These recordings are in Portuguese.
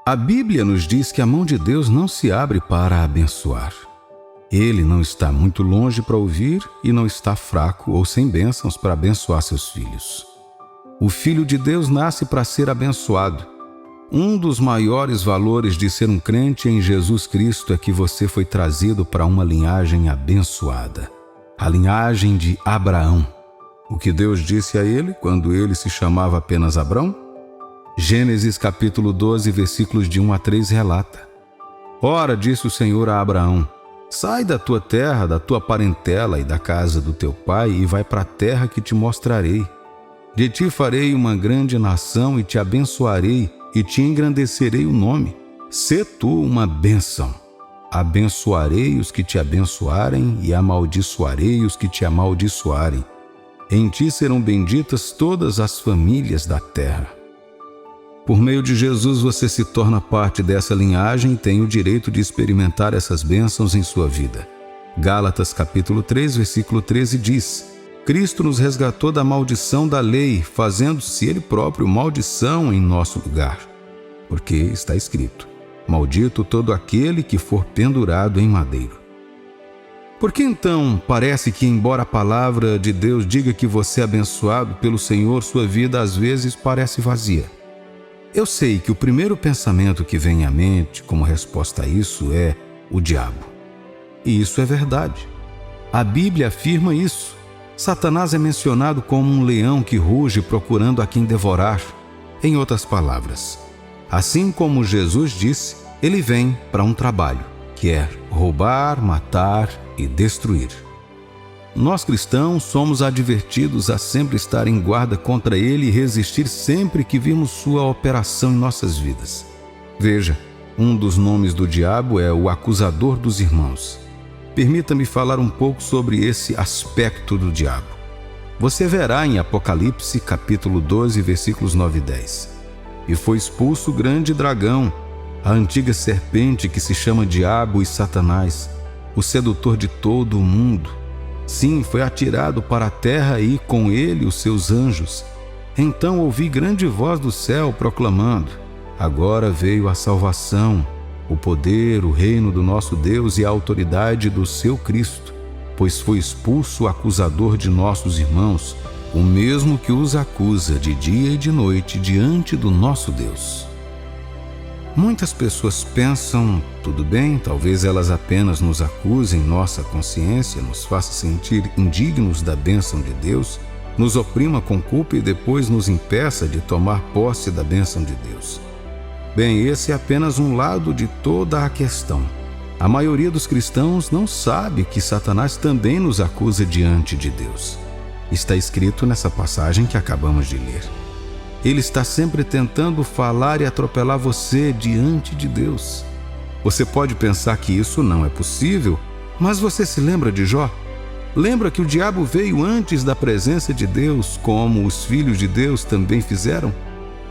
A Bíblia nos diz que a mão de Deus não se abre para abençoar. Ele não está muito longe para ouvir e não está fraco ou sem bênçãos para abençoar seus filhos. O Filho de Deus nasce para ser abençoado. Um dos maiores valores de ser um crente em Jesus Cristo é que você foi trazido para uma linhagem abençoada, a linhagem de Abraão. O que Deus disse a ele quando ele se chamava apenas Abrão? Gênesis capítulo 12, versículos de 1 a 3 relata: Ora, disse o Senhor a Abraão, sai da tua terra, da tua parentela e da casa do teu pai e vai para a terra que te mostrarei. De ti farei uma grande nação e te abençoarei e te engrandecerei o nome. Sê tu uma bênção. Abençoarei os que te abençoarem e amaldiçoarei os que te amaldiçoarem. Em ti serão benditas todas as famílias da terra. Por meio de Jesus você se torna parte dessa linhagem e tem o direito de experimentar essas bênçãos em sua vida. Gálatas capítulo 3, versículo 13 diz: Cristo nos resgatou da maldição da lei, fazendo-se Ele próprio maldição em nosso lugar. Porque está escrito: maldito todo aquele que for pendurado em madeiro. Por que então parece que, embora a palavra de Deus diga que você é abençoado pelo Senhor, sua vida às vezes parece vazia? Eu sei que o primeiro pensamento que vem à mente como resposta a isso é o diabo. E isso é verdade. A Bíblia afirma isso. Satanás é mencionado como um leão que ruge procurando a quem devorar. Em outras palavras, assim como Jesus disse, ele vem para um trabalho, que é roubar, matar e destruir. Nós cristãos somos advertidos a sempre estar em guarda contra ele e resistir sempre que vimos sua operação em nossas vidas. Veja, um dos nomes do diabo é o acusador dos irmãos. Permita-me falar um pouco sobre esse aspecto do diabo. Você verá em Apocalipse capítulo 12, versículos 9 e 10. E foi expulso o grande dragão, a antiga serpente que se chama Diabo e Satanás, o sedutor de todo o mundo. Sim, foi atirado para a terra e com ele os seus anjos. Então ouvi grande voz do céu proclamando: agora veio a salvação, o poder, o reino do nosso Deus e a autoridade do seu Cristo, pois foi expulso o acusador de nossos irmãos, o mesmo que os acusa de dia e de noite diante do nosso Deus. Muitas pessoas pensam, tudo bem, talvez elas apenas nos acusem, nossa consciência nos faça sentir indignos da bênção de Deus, nos oprima com culpa e depois nos impeça de tomar posse da bênção de Deus. Bem, esse é apenas um lado de toda a questão. A maioria dos cristãos não sabe que Satanás também nos acusa diante de Deus. Está escrito nessa passagem que acabamos de ler. Ele está sempre tentando falar e atropelar você diante de Deus. Você pode pensar que isso não é possível, mas você se lembra de Jó? Lembra que o diabo veio antes da presença de Deus, como os filhos de Deus também fizeram?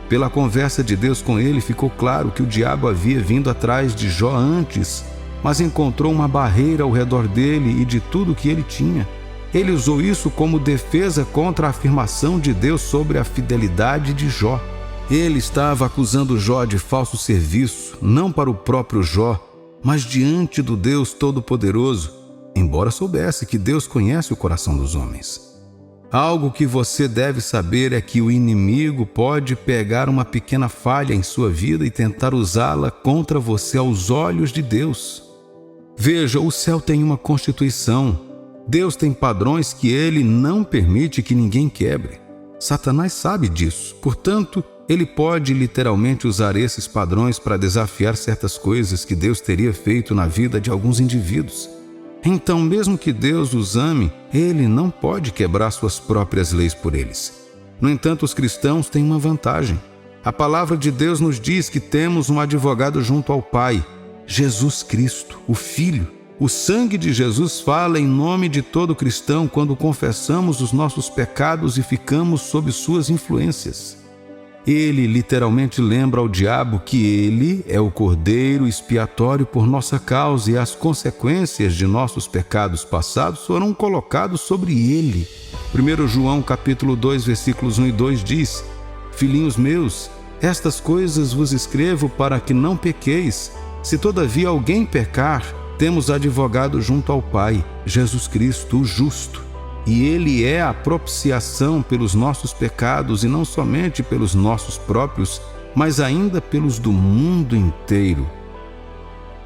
Pela conversa de Deus com ele, ficou claro que o diabo havia vindo atrás de Jó antes, mas encontrou uma barreira ao redor dele e de tudo que ele tinha. Ele usou isso como defesa contra a afirmação de Deus sobre a fidelidade de Jó. Ele estava acusando Jó de falso serviço, não para o próprio Jó, mas diante do Deus Todo-Poderoso, embora soubesse que Deus conhece o coração dos homens. Algo que você deve saber é que o inimigo pode pegar uma pequena falha em sua vida e tentar usá-la contra você aos olhos de Deus. Veja, o céu tem uma constituição. Deus tem padrões que ele não permite que ninguém quebre. Satanás sabe disso, portanto, ele pode literalmente usar esses padrões para desafiar certas coisas que Deus teria feito na vida de alguns indivíduos. Então, mesmo que Deus os ame, ele não pode quebrar suas próprias leis por eles. No entanto, os cristãos têm uma vantagem. A palavra de Deus nos diz que temos um advogado junto ao Pai, Jesus Cristo, o Filho. O sangue de Jesus fala em nome de todo cristão quando confessamos os nossos pecados e ficamos sob suas influências. Ele literalmente lembra ao diabo que ele é o cordeiro expiatório por nossa causa e as consequências de nossos pecados passados foram colocados sobre ele. 1 João capítulo 2, versículos 1 e 2 diz: Filhinhos meus, Estas coisas vos escrevo para que não pequeis. Se todavia alguém pecar, temos advogado junto ao Pai, Jesus Cristo, o justo. E Ele é a propiciação pelos nossos pecados, e não somente pelos nossos próprios, mas ainda pelos do mundo inteiro.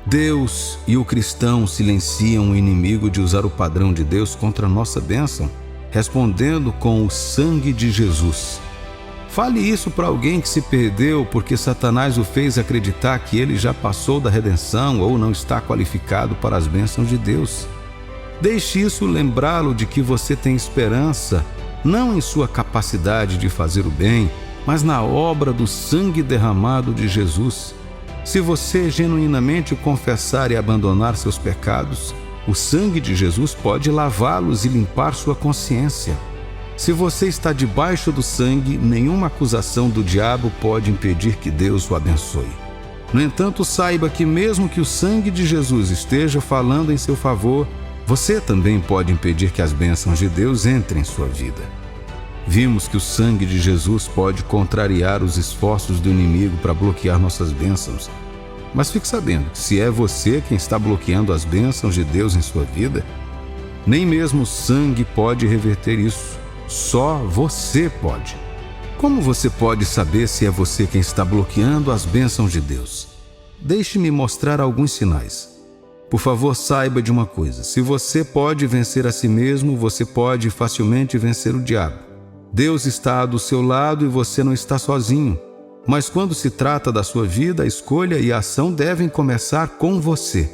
Deus e o cristão silenciam o inimigo de usar o padrão de Deus contra a nossa bênção, respondendo com o sangue de Jesus. Fale isso para alguém que se perdeu porque Satanás o fez acreditar que ele já passou da redenção ou não está qualificado para as bênçãos de Deus. Deixe isso lembrá-lo de que você tem esperança, não em sua capacidade de fazer o bem, mas na obra do sangue derramado de Jesus. Se você genuinamente confessar e abandonar seus pecados, o sangue de Jesus pode lavá-los e limpar sua consciência. Se você está debaixo do sangue, nenhuma acusação do diabo pode impedir que Deus o abençoe. No entanto, saiba que mesmo que o sangue de Jesus esteja falando em seu favor, você também pode impedir que as bênçãos de Deus entrem em sua vida. Vimos que o sangue de Jesus pode contrariar os esforços do inimigo para bloquear nossas bênçãos. Mas fique sabendo que se é você quem está bloqueando as bênçãos de Deus em sua vida, nem mesmo o sangue pode reverter isso. Só você pode. Como você pode saber se é você quem está bloqueando as bênçãos de Deus? Deixe-me mostrar alguns sinais. Por favor, saiba de uma coisa: se você pode vencer a si mesmo, você pode facilmente vencer o diabo. Deus está do seu lado e você não está sozinho. Mas quando se trata da sua vida, a escolha e a ação devem começar com você.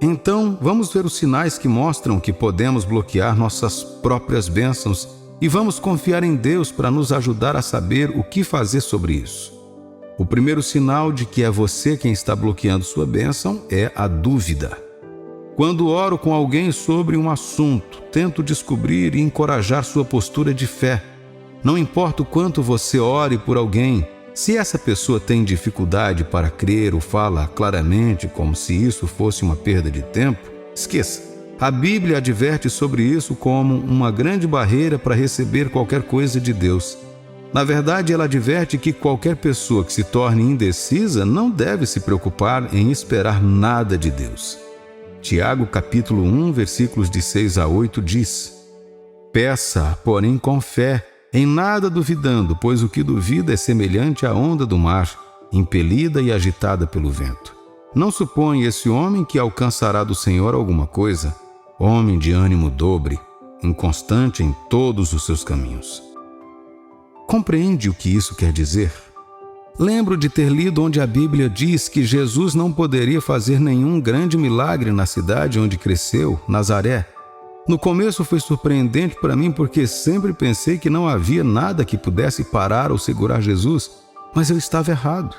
Então, vamos ver os sinais que mostram que podemos bloquear nossas próprias bênçãos e vamos confiar em Deus para nos ajudar a saber o que fazer sobre isso. O primeiro sinal de que é você quem está bloqueando sua bênção é a dúvida. Quando oro com alguém sobre um assunto, tento descobrir e encorajar sua postura de fé. Não importa o quanto você ore por alguém, se essa pessoa tem dificuldade para crer ou fala claramente como se isso fosse uma perda de tempo, esqueça. A Bíblia adverte sobre isso como uma grande barreira para receber qualquer coisa de Deus. Na verdade, ela adverte que qualquer pessoa que se torne indecisa não deve se preocupar em esperar nada de Deus. Tiago capítulo 1, versículos de 6 a 8 diz: Peça, porém com fé, em nada duvidando, pois o que duvida é semelhante à onda do mar, impelida e agitada pelo vento. Não supõe esse homem que alcançará do Senhor alguma coisa. Homem de ânimo dobre, inconstante em todos os seus caminhos. Compreende o que isso quer dizer? Lembro de ter lido onde a Bíblia diz que Jesus não poderia fazer nenhum grande milagre na cidade onde cresceu, Nazaré. No começo foi surpreendente para mim porque sempre pensei que não havia nada que pudesse parar ou segurar Jesus, mas eu estava errado.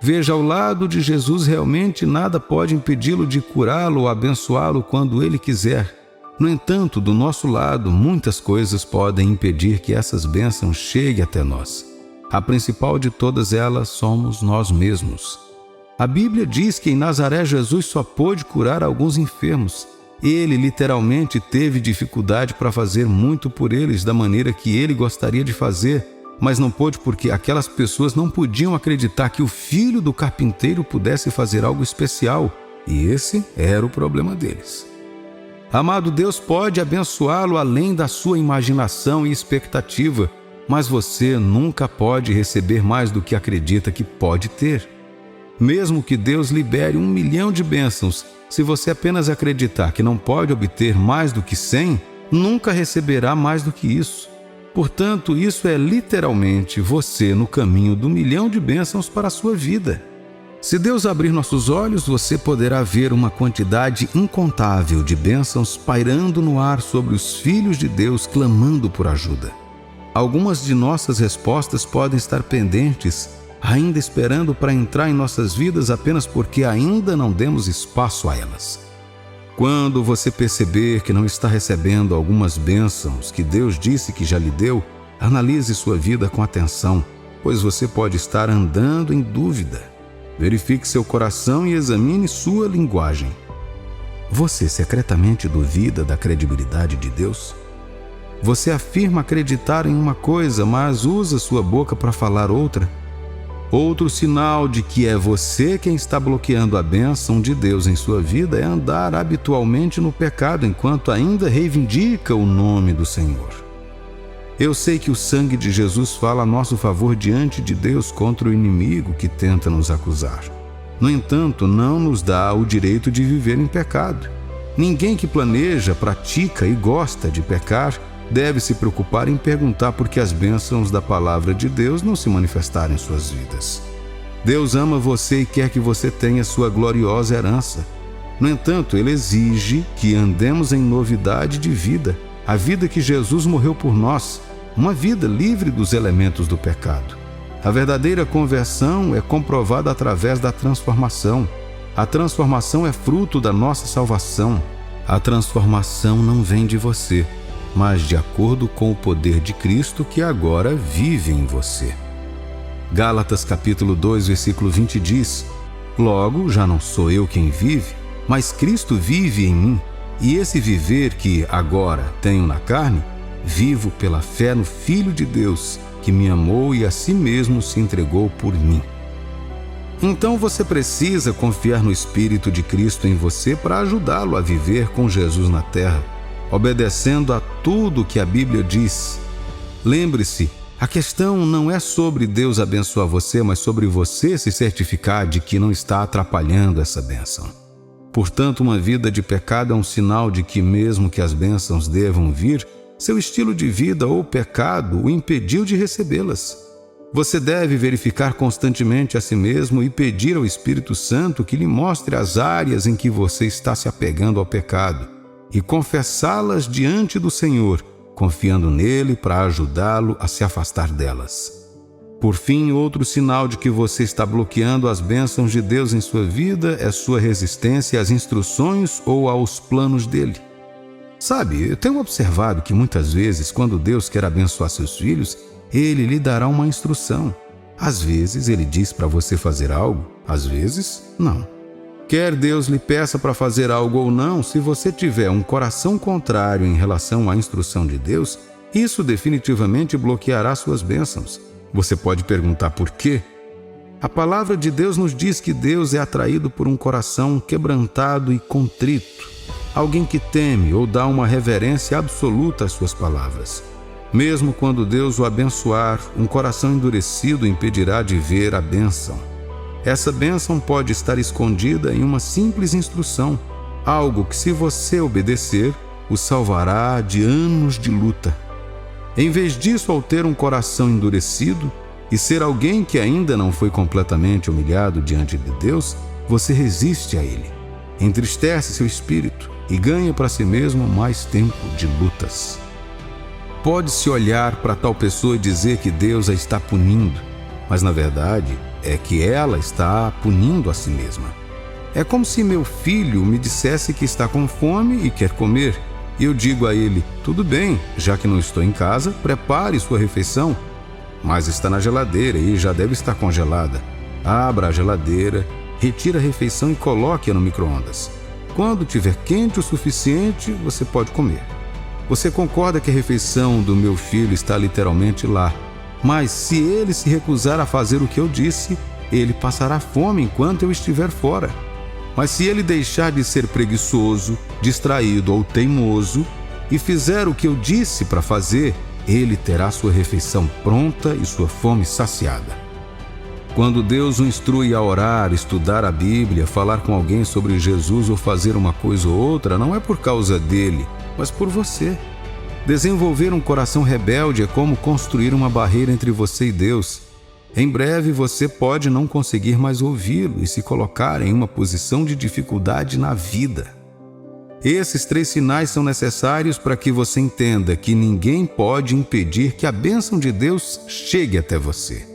Veja, ao lado de Jesus realmente nada pode impedi-lo de curá-lo ou abençoá-lo quando ele quiser. No entanto, do nosso lado, muitas coisas podem impedir que essas bênçãos cheguem até nós. A principal de todas elas somos nós mesmos. A Bíblia diz que em Nazaré Jesus só pôde curar alguns enfermos. Ele literalmente teve dificuldade para fazer muito por eles da maneira que ele gostaria de fazer, mas não pôde porque aquelas pessoas não podiam acreditar que o filho do carpinteiro pudesse fazer algo especial, e esse era o problema deles. Amado, Deus pode abençoá-lo além da sua imaginação e expectativa, mas você nunca pode receber mais do que acredita que pode ter. Mesmo que Deus libere 1 milhão de bênçãos, se você apenas acreditar que não pode obter mais do que 100, nunca receberá mais do que isso. Portanto, isso é literalmente você no caminho do 1 milhão de bênçãos para a sua vida. Se Deus abrir nossos olhos, você poderá ver uma quantidade incontável de bênçãos pairando no ar sobre os filhos de Deus clamando por ajuda. Algumas de nossas respostas podem estar pendentes, ainda esperando para entrar em nossas vidas apenas porque ainda não demos espaço a elas. Quando você perceber que não está recebendo algumas bênçãos que Deus disse que já lhe deu, analise sua vida com atenção, pois você pode estar andando em dúvida. Verifique seu coração e examine sua linguagem. Você secretamente duvida da credibilidade de Deus? Você afirma acreditar em uma coisa, mas usa sua boca para falar outra? Outro sinal de que é você quem está bloqueando a bênção de Deus em sua vida é andar habitualmente no pecado enquanto ainda reivindica o nome do Senhor. Eu sei que o sangue de Jesus fala a nosso favor diante de Deus contra o inimigo que tenta nos acusar. No entanto, não nos dá o direito de viver em pecado. Ninguém que planeja, pratica e gosta de pecar deve se preocupar em perguntar por que as bênçãos da palavra de Deus não se manifestaram em suas vidas. Deus ama você e quer que você tenha sua gloriosa herança. No entanto, Ele exige que andemos em novidade de vida, a vida que Jesus morreu por nós, uma vida livre dos elementos do pecado. A verdadeira conversão é comprovada através da transformação. A transformação é fruto da nossa salvação. A transformação não vem de você, mas de acordo com o poder de Cristo que agora vive em você. Gálatas capítulo 2, versículo 20 diz: Logo, já não sou eu quem vive, mas Cristo vive em mim, e esse viver que agora tenho na carne, vivo pela fé no Filho de Deus, que me amou e a si mesmo se entregou por mim. Então você precisa confiar no Espírito de Cristo em você para ajudá-lo a viver com Jesus na terra, obedecendo a tudo que a Bíblia diz. Lembre-se, a questão não é sobre Deus abençoar você, mas sobre você se certificar de que não está atrapalhando essa bênção. Portanto, uma vida de pecado é um sinal de que, mesmo que as bênçãos devam vir, seu estilo de vida ou pecado o impediu de recebê-las. Você deve verificar constantemente a si mesmo e pedir ao Espírito Santo que lhe mostre as áreas em que você está se apegando ao pecado e confessá-las diante do Senhor, confiando nele para ajudá-lo a se afastar delas. Por fim, outro sinal de que você está bloqueando as bênçãos de Deus em sua vida é sua resistência às instruções ou aos planos dele. Sabe, eu tenho observado que muitas vezes, quando Deus quer abençoar seus filhos, Ele lhe dará uma instrução. Às vezes, Ele diz para você fazer algo, às vezes, não. Quer Deus lhe peça para fazer algo ou não, se você tiver um coração contrário em relação à instrução de Deus, isso definitivamente bloqueará suas bênçãos. Você pode perguntar por quê? A palavra de Deus nos diz que Deus é atraído por um coração quebrantado e contrito, alguém que teme ou dá uma reverência absoluta às suas palavras. Mesmo quando Deus o abençoar, um coração endurecido impedirá de ver a bênção. Essa bênção pode estar escondida em uma simples instrução, algo que, se você obedecer, o salvará de anos de luta. Em vez disso, ao ter um coração endurecido e ser alguém que ainda não foi completamente humilhado diante de Deus, você resiste a Ele, entristece seu espírito e ganha para si mesmo mais tempo de lutas. Pode-se olhar para tal pessoa e dizer que Deus a está punindo, mas na verdade é que ela está punindo a si mesma. É como se meu filho me dissesse que está com fome e quer comer. E eu digo a ele: tudo bem, já que não estou em casa, prepare sua refeição. Mas está na geladeira e já deve estar congelada. Abra a geladeira, retire a refeição e coloque-a no micro-ondas. Quando tiver quente o suficiente, você pode comer. Você concorda que a refeição do meu filho está literalmente lá, mas se ele se recusar a fazer o que eu disse, ele passará fome enquanto eu estiver fora. Mas se ele deixar de ser preguiçoso, distraído ou teimoso e fizer o que eu disse para fazer, ele terá sua refeição pronta e sua fome saciada. Quando Deus o instrui a orar, estudar a Bíblia, falar com alguém sobre Jesus ou fazer uma coisa ou outra, não é por causa dele, mas por você. Desenvolver um coração rebelde é como construir uma barreira entre você e Deus. Em breve você pode não conseguir mais ouvi-lo e se colocar em uma posição de dificuldade na vida. Esses 3 sinais são necessários para que você entenda que ninguém pode impedir que a bênção de Deus chegue até você.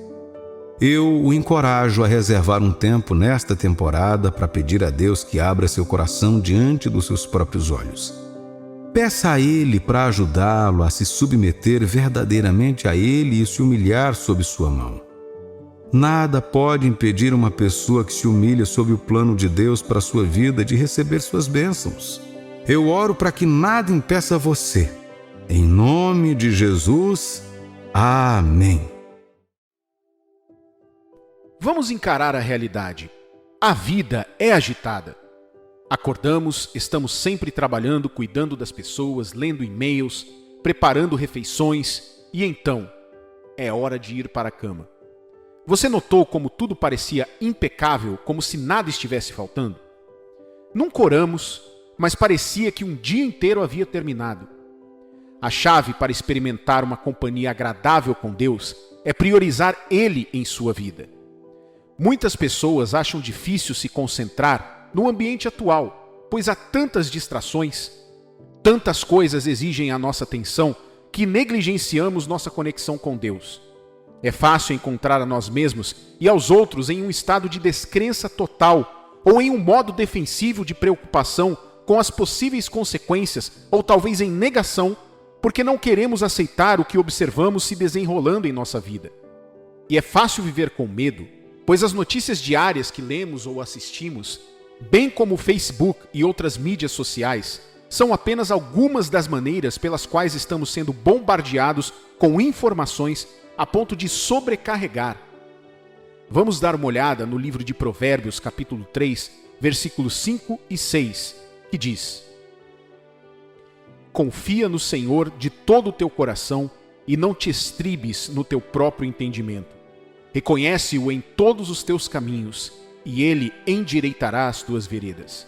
Eu o encorajo a reservar um tempo nesta temporada para pedir a Deus que abra seu coração diante dos seus próprios olhos. Peça a Ele para ajudá-lo a se submeter verdadeiramente a Ele e se humilhar sob sua mão. Nada pode impedir uma pessoa que se humilha sob o plano de Deus para a sua vida de receber suas bênçãos. Eu oro para que nada impeça você. Em nome de Jesus, amém. Vamos encarar a realidade. A vida é agitada. Acordamos, estamos sempre trabalhando, cuidando das pessoas, lendo e-mails, preparando refeições e então é hora de ir para a cama. Você notou como tudo parecia impecável, como se nada estivesse faltando? Nunca oramos, mas parecia que um dia inteiro havia terminado. A chave para experimentar uma companhia agradável com Deus é priorizar Ele em sua vida. Muitas pessoas acham difícil se concentrar no ambiente atual, pois há tantas distrações, tantas coisas exigem a nossa atenção que negligenciamos nossa conexão com Deus. É fácil encontrar a nós mesmos e aos outros em um estado de descrença total ou em um modo defensivo de preocupação com as possíveis consequências ou talvez em negação porque não queremos aceitar o que observamos se desenrolando em nossa vida. E é fácil viver com medo, pois as notícias diárias que lemos ou assistimos, bem como o Facebook e outras mídias sociais, são apenas algumas das maneiras pelas quais estamos sendo bombardeados com informações a ponto de sobrecarregar. Vamos dar uma olhada no livro de Provérbios, capítulo 3, versículos 5 e 6, que diz: Confia no Senhor de todo o teu coração e não te estribes no teu próprio entendimento. Reconhece-o em todos os teus caminhos e ele endireitará as tuas veredas.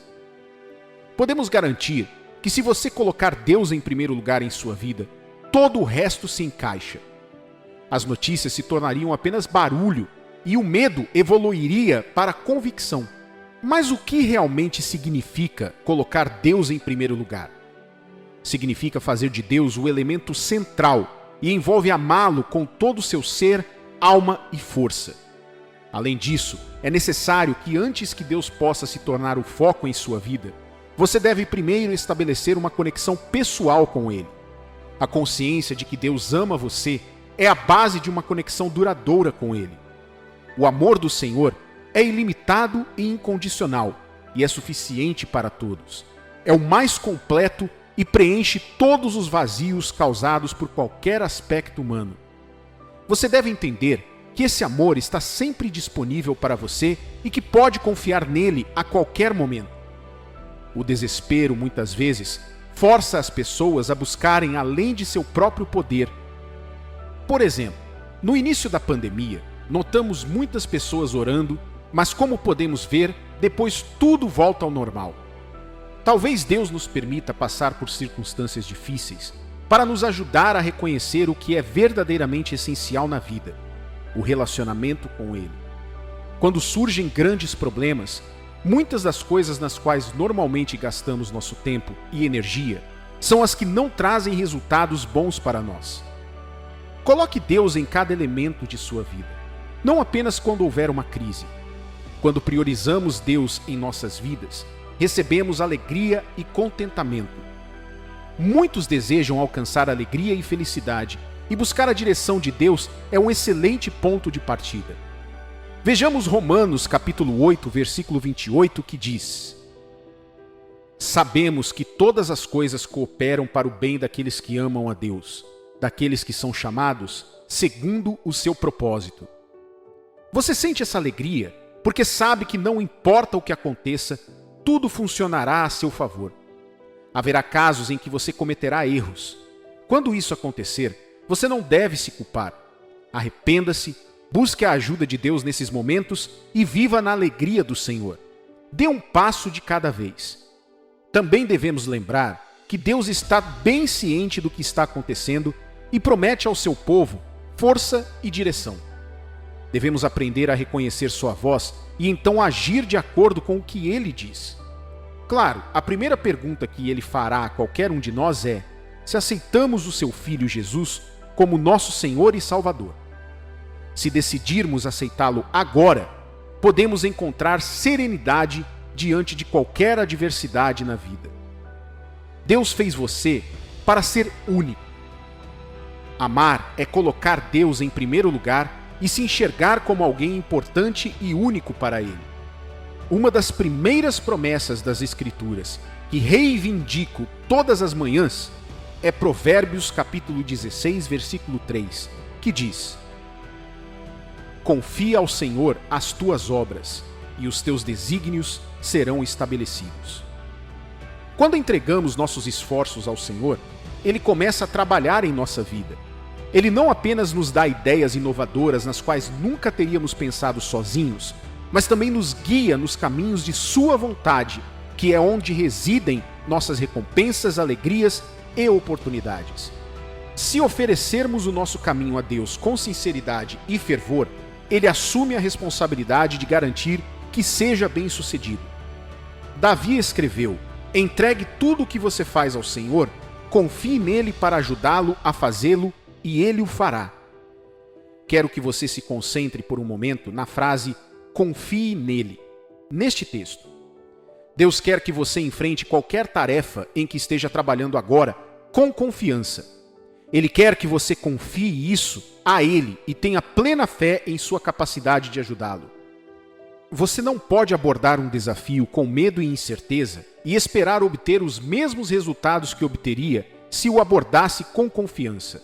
Podemos garantir que se você colocar Deus em primeiro lugar em sua vida, todo o resto se encaixa. As notícias se tornariam apenas barulho e o medo evoluiria para a convicção. Mas o que realmente significa colocar Deus em primeiro lugar? Significa fazer de Deus o elemento central e envolve amá-lo com todo o seu ser, alma e força. Além disso, é necessário que antes que Deus possa se tornar o foco em sua vida, você deve primeiro estabelecer uma conexão pessoal com Ele. A consciência de que Deus ama você é a base de uma conexão duradoura com Ele. O amor do Senhor é ilimitado e incondicional e é suficiente para todos. É o mais completo e preenche todos os vazios causados por qualquer aspecto humano. Você deve entender que esse amor está sempre disponível para você e que pode confiar nele a qualquer momento. O desespero, muitas vezes, força as pessoas a buscarem além de seu próprio poder. Por exemplo, no início da pandemia, notamos muitas pessoas orando, mas como podemos ver, depois tudo volta ao normal. Talvez Deus nos permita passar por circunstâncias difíceis para nos ajudar a reconhecer o que é verdadeiramente essencial na vida, o relacionamento com Ele. Quando surgem grandes problemas, muitas das coisas nas quais normalmente gastamos nosso tempo e energia são as que não trazem resultados bons para nós. Coloque Deus em cada elemento de sua vida, não apenas quando houver uma crise. Quando priorizamos Deus em nossas vidas, recebemos alegria e contentamento. Muitos desejam alcançar alegria e felicidade, e buscar a direção de Deus é um excelente ponto de partida. Vejamos Romanos capítulo 8, versículo 28, que diz: Sabemos que todas as coisas cooperam para o bem daqueles que amam a Deus, daqueles que são chamados segundo o seu propósito. Você sente essa alegria porque sabe que não importa o que aconteça, tudo funcionará a seu favor. Haverá casos em que você cometerá erros. Quando isso acontecer, você não deve se culpar. Arrependa-se, busque a ajuda de Deus nesses momentos e viva na alegria do Senhor. Dê um passo de cada vez. Também devemos lembrar que Deus está bem ciente do que está acontecendo e promete ao seu povo força e direção. Devemos aprender a reconhecer sua voz e então agir de acordo com o que Ele diz. Claro, a primeira pergunta que Ele fará a qualquer um de nós é se aceitamos o seu Filho Jesus como nosso Senhor e Salvador. Se decidirmos aceitá-lo agora, podemos encontrar serenidade diante de qualquer adversidade na vida. Deus fez você para ser único. Amar é colocar Deus em primeiro lugar e se enxergar como alguém importante e único para Ele. Uma das primeiras promessas das Escrituras que reivindico todas as manhãs é Provérbios capítulo 16, versículo 3, que diz: confia ao Senhor as tuas obras, e os teus desígnios serão estabelecidos. Quando entregamos nossos esforços ao Senhor, Ele começa a trabalhar em nossa vida. Ele não apenas nos dá ideias inovadoras nas quais nunca teríamos pensado sozinhos, mas também nos guia nos caminhos de Sua vontade, que é onde residem nossas recompensas, alegrias e oportunidades. Se oferecermos o nosso caminho a Deus com sinceridade e fervor, Ele assume a responsabilidade de garantir que seja bem-sucedido. Davi escreveu: entregue tudo o que você faz ao Senhor, confie nele para ajudá-lo a fazê-lo e Ele o fará. Quero que você se concentre por um momento na frase confie nele, neste texto. Deus quer que você enfrente qualquer tarefa em que esteja trabalhando agora com confiança. Ele quer que você confie isso a Ele e tenha plena fé em sua capacidade de ajudá-lo. Você não pode abordar um desafio com medo e incerteza e esperar obter os mesmos resultados que obteria se o abordasse com confiança.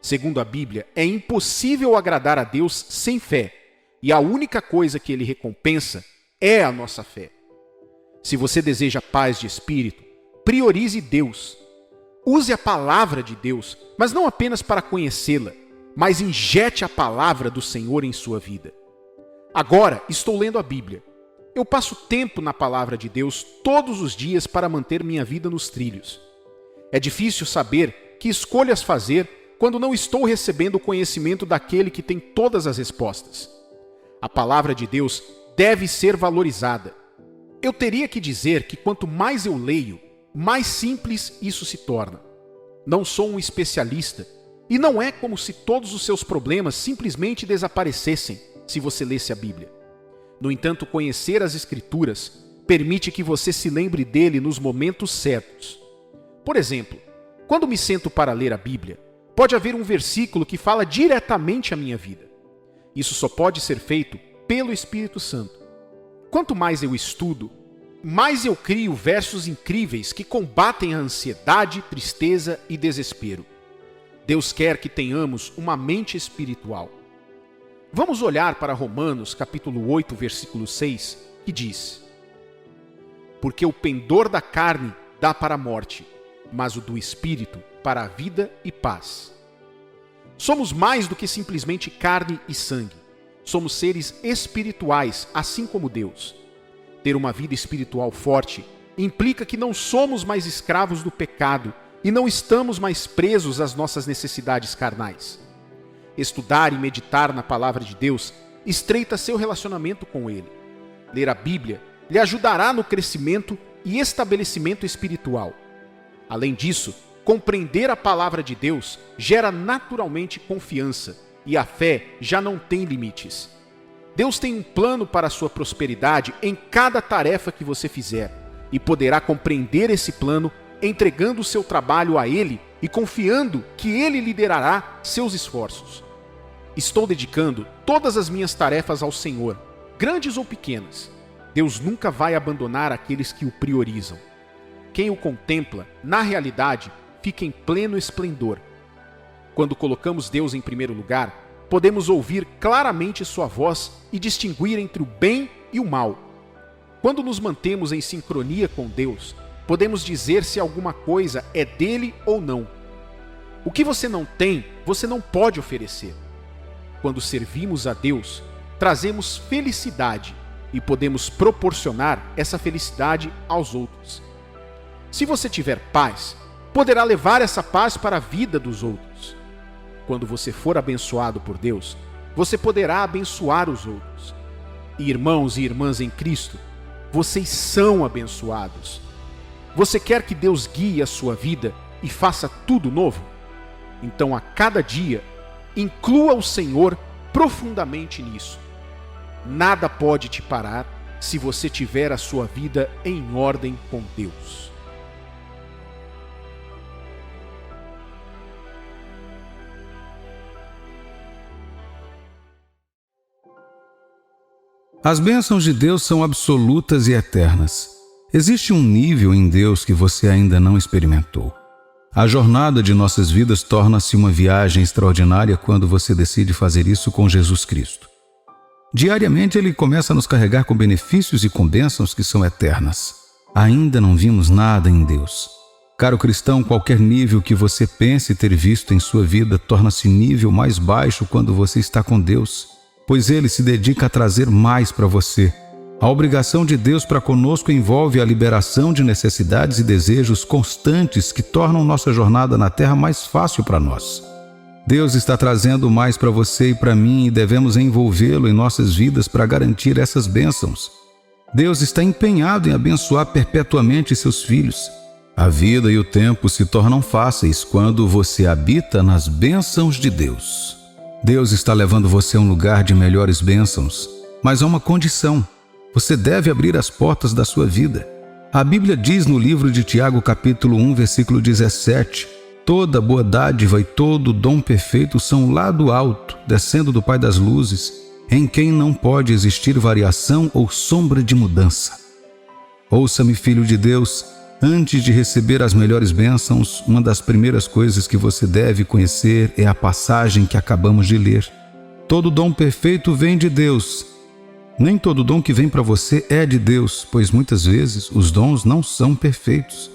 Segundo a Bíblia, é impossível agradar a Deus sem fé, e a única coisa que Ele recompensa é a nossa fé. Se você deseja paz de espírito, priorize Deus. Use a palavra de Deus, mas não apenas para conhecê-la, mas injete a palavra do Senhor em sua vida. Agora estou lendo a Bíblia. Eu passo tempo na palavra de Deus todos os dias para manter minha vida nos trilhos. É difícil saber que escolhas fazer quando não estou recebendo o conhecimento daquele que tem todas as respostas. A palavra de Deus deve ser valorizada. Eu teria que dizer que quanto mais eu leio, mais simples isso se torna. Não sou um especialista, e não é como se todos os seus problemas simplesmente desaparecessem se você lesse a Bíblia. No entanto, conhecer as Escrituras permite que você se lembre dele nos momentos certos. Por exemplo, quando me sento para ler a Bíblia, pode haver um versículo que fala diretamente à minha vida. Isso só pode ser feito pelo Espírito Santo. Quanto mais eu estudo, mais eu crio versos incríveis que combatem a ansiedade, tristeza e desespero. Deus quer que tenhamos uma mente espiritual. Vamos olhar para Romanos capítulo 8, versículo 6, que diz: porque o pendor da carne dá para a morte, mas o do espírito para a vida e paz. Somos mais do que simplesmente carne e sangue. Somos seres espirituais, assim como Deus. Ter uma vida espiritual forte implica que não somos mais escravos do pecado e não estamos mais presos às nossas necessidades carnais. Estudar e meditar na palavra de Deus estreita seu relacionamento com Ele. Ler a Bíblia lhe ajudará no crescimento e estabelecimento espiritual. Além disso, compreender a palavra de Deus gera naturalmente confiança e a fé já não tem limites. Deus tem um plano para a sua prosperidade em cada tarefa que você fizer e poderá compreender esse plano entregando o seu trabalho a Ele e confiando que Ele liderará seus esforços. Estou dedicando todas as minhas tarefas ao Senhor, grandes ou pequenas. Deus nunca vai abandonar aqueles que o priorizam. Quem o contempla, na realidade, fica em pleno esplendor. Quando colocamos Deus em primeiro lugar, podemos ouvir claramente sua voz e distinguir entre o bem e o mal. Quando nos mantemos em sincronia com Deus, podemos dizer se alguma coisa é dele ou não. O que você não tem, você não pode oferecer. Quando servimos a Deus, trazemos felicidade e podemos proporcionar essa felicidade aos outros. Se você tiver paz, poderá levar essa paz para a vida dos outros. Quando você for abençoado por Deus, você poderá abençoar os outros. E irmãos e irmãs em Cristo, vocês são abençoados. Você quer que Deus guie a sua vida e faça tudo novo? Então, a cada dia, inclua o Senhor profundamente nisso. Nada pode te parar se você tiver a sua vida em ordem com Deus. As bênçãos de Deus são absolutas e eternas. Existe um nível em Deus que você ainda não experimentou. A jornada de nossas vidas torna-se uma viagem extraordinária quando você decide fazer isso com Jesus Cristo. Diariamente ele começa a nos carregar com benefícios e com bênçãos que são eternas. Ainda não vimos nada em Deus. Caro cristão, qualquer nível que você pense ter visto em sua vida torna-se nível mais baixo quando você está com Deus, pois Ele se dedica a trazer mais para você. A obrigação de Deus para conosco envolve a liberação de necessidades e desejos constantes que tornam nossa jornada na terra mais fácil para nós. Deus está trazendo mais para você e para mim e devemos envolvê-lo em nossas vidas para garantir essas bênçãos. Deus está empenhado em abençoar perpetuamente seus filhos. A vida e o tempo se tornam fáceis quando você habita nas bênçãos de Deus. Deus está levando você a um lugar de melhores bênçãos, mas há uma condição. Você deve abrir as portas da sua vida. A Bíblia diz no livro de Tiago, capítulo 1, versículo 17, toda boa dádiva e todo dom perfeito são lá do alto, descendo do Pai das luzes, em quem não pode existir variação ou sombra de mudança. Ouça-me, filho de Deus, antes de receber as melhores bênçãos, uma das primeiras coisas que você deve conhecer é a passagem que acabamos de ler. Todo dom perfeito vem de Deus. Nem todo dom que vem para você é de Deus, pois muitas vezes os dons não são perfeitos.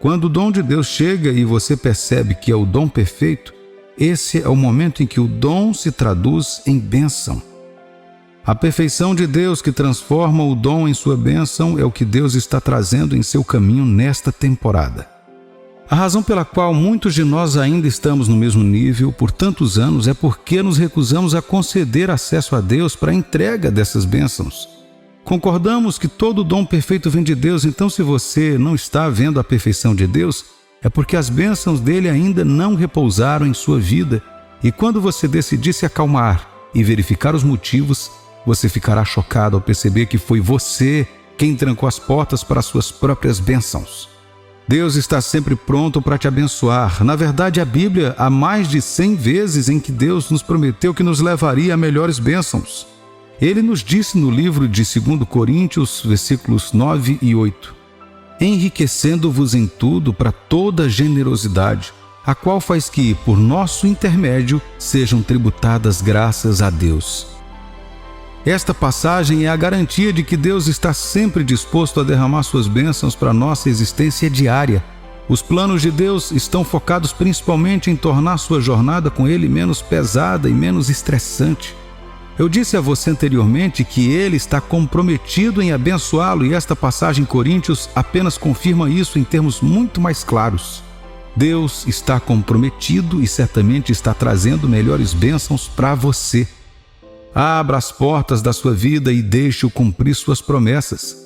Quando o dom de Deus chega e você percebe que é o dom perfeito, esse é o momento em que o dom se traduz em bênção. A perfeição de Deus que transforma o dom em sua bênção é o que Deus está trazendo em seu caminho nesta temporada. A razão pela qual muitos de nós ainda estamos no mesmo nível por tantos anos é porque nos recusamos a conceder acesso a Deus para a entrega dessas bênçãos. Concordamos que todo dom perfeito vem de Deus, então se você não está vendo a perfeição de Deus, é porque as bênçãos dele ainda não repousaram em sua vida. E quando você decidir se acalmar e verificar os motivos, você ficará chocado ao perceber que foi você quem trancou as portas para suas próprias bênçãos. Deus está sempre pronto para te abençoar. Na verdade, a Bíblia há mais de 100 vezes em que Deus nos prometeu que nos levaria a melhores bênçãos. Ele nos disse no livro de 2 Coríntios, versículos 9 e 8, enriquecendo-vos em tudo para toda generosidade, a qual faz que, por nosso intermédio, sejam tributadas graças a Deus. Esta passagem é a garantia de que Deus está sempre disposto a derramar suas bênçãos para a nossa existência diária. Os planos de Deus estão focados principalmente em tornar sua jornada com Ele menos pesada e menos estressante. Eu disse a você anteriormente que Ele está comprometido em abençoá-lo e esta passagem em Coríntios apenas confirma isso em termos muito mais claros. Deus está comprometido e certamente está trazendo melhores bênçãos para você. Abra as portas da sua vida e deixe-o cumprir suas promessas.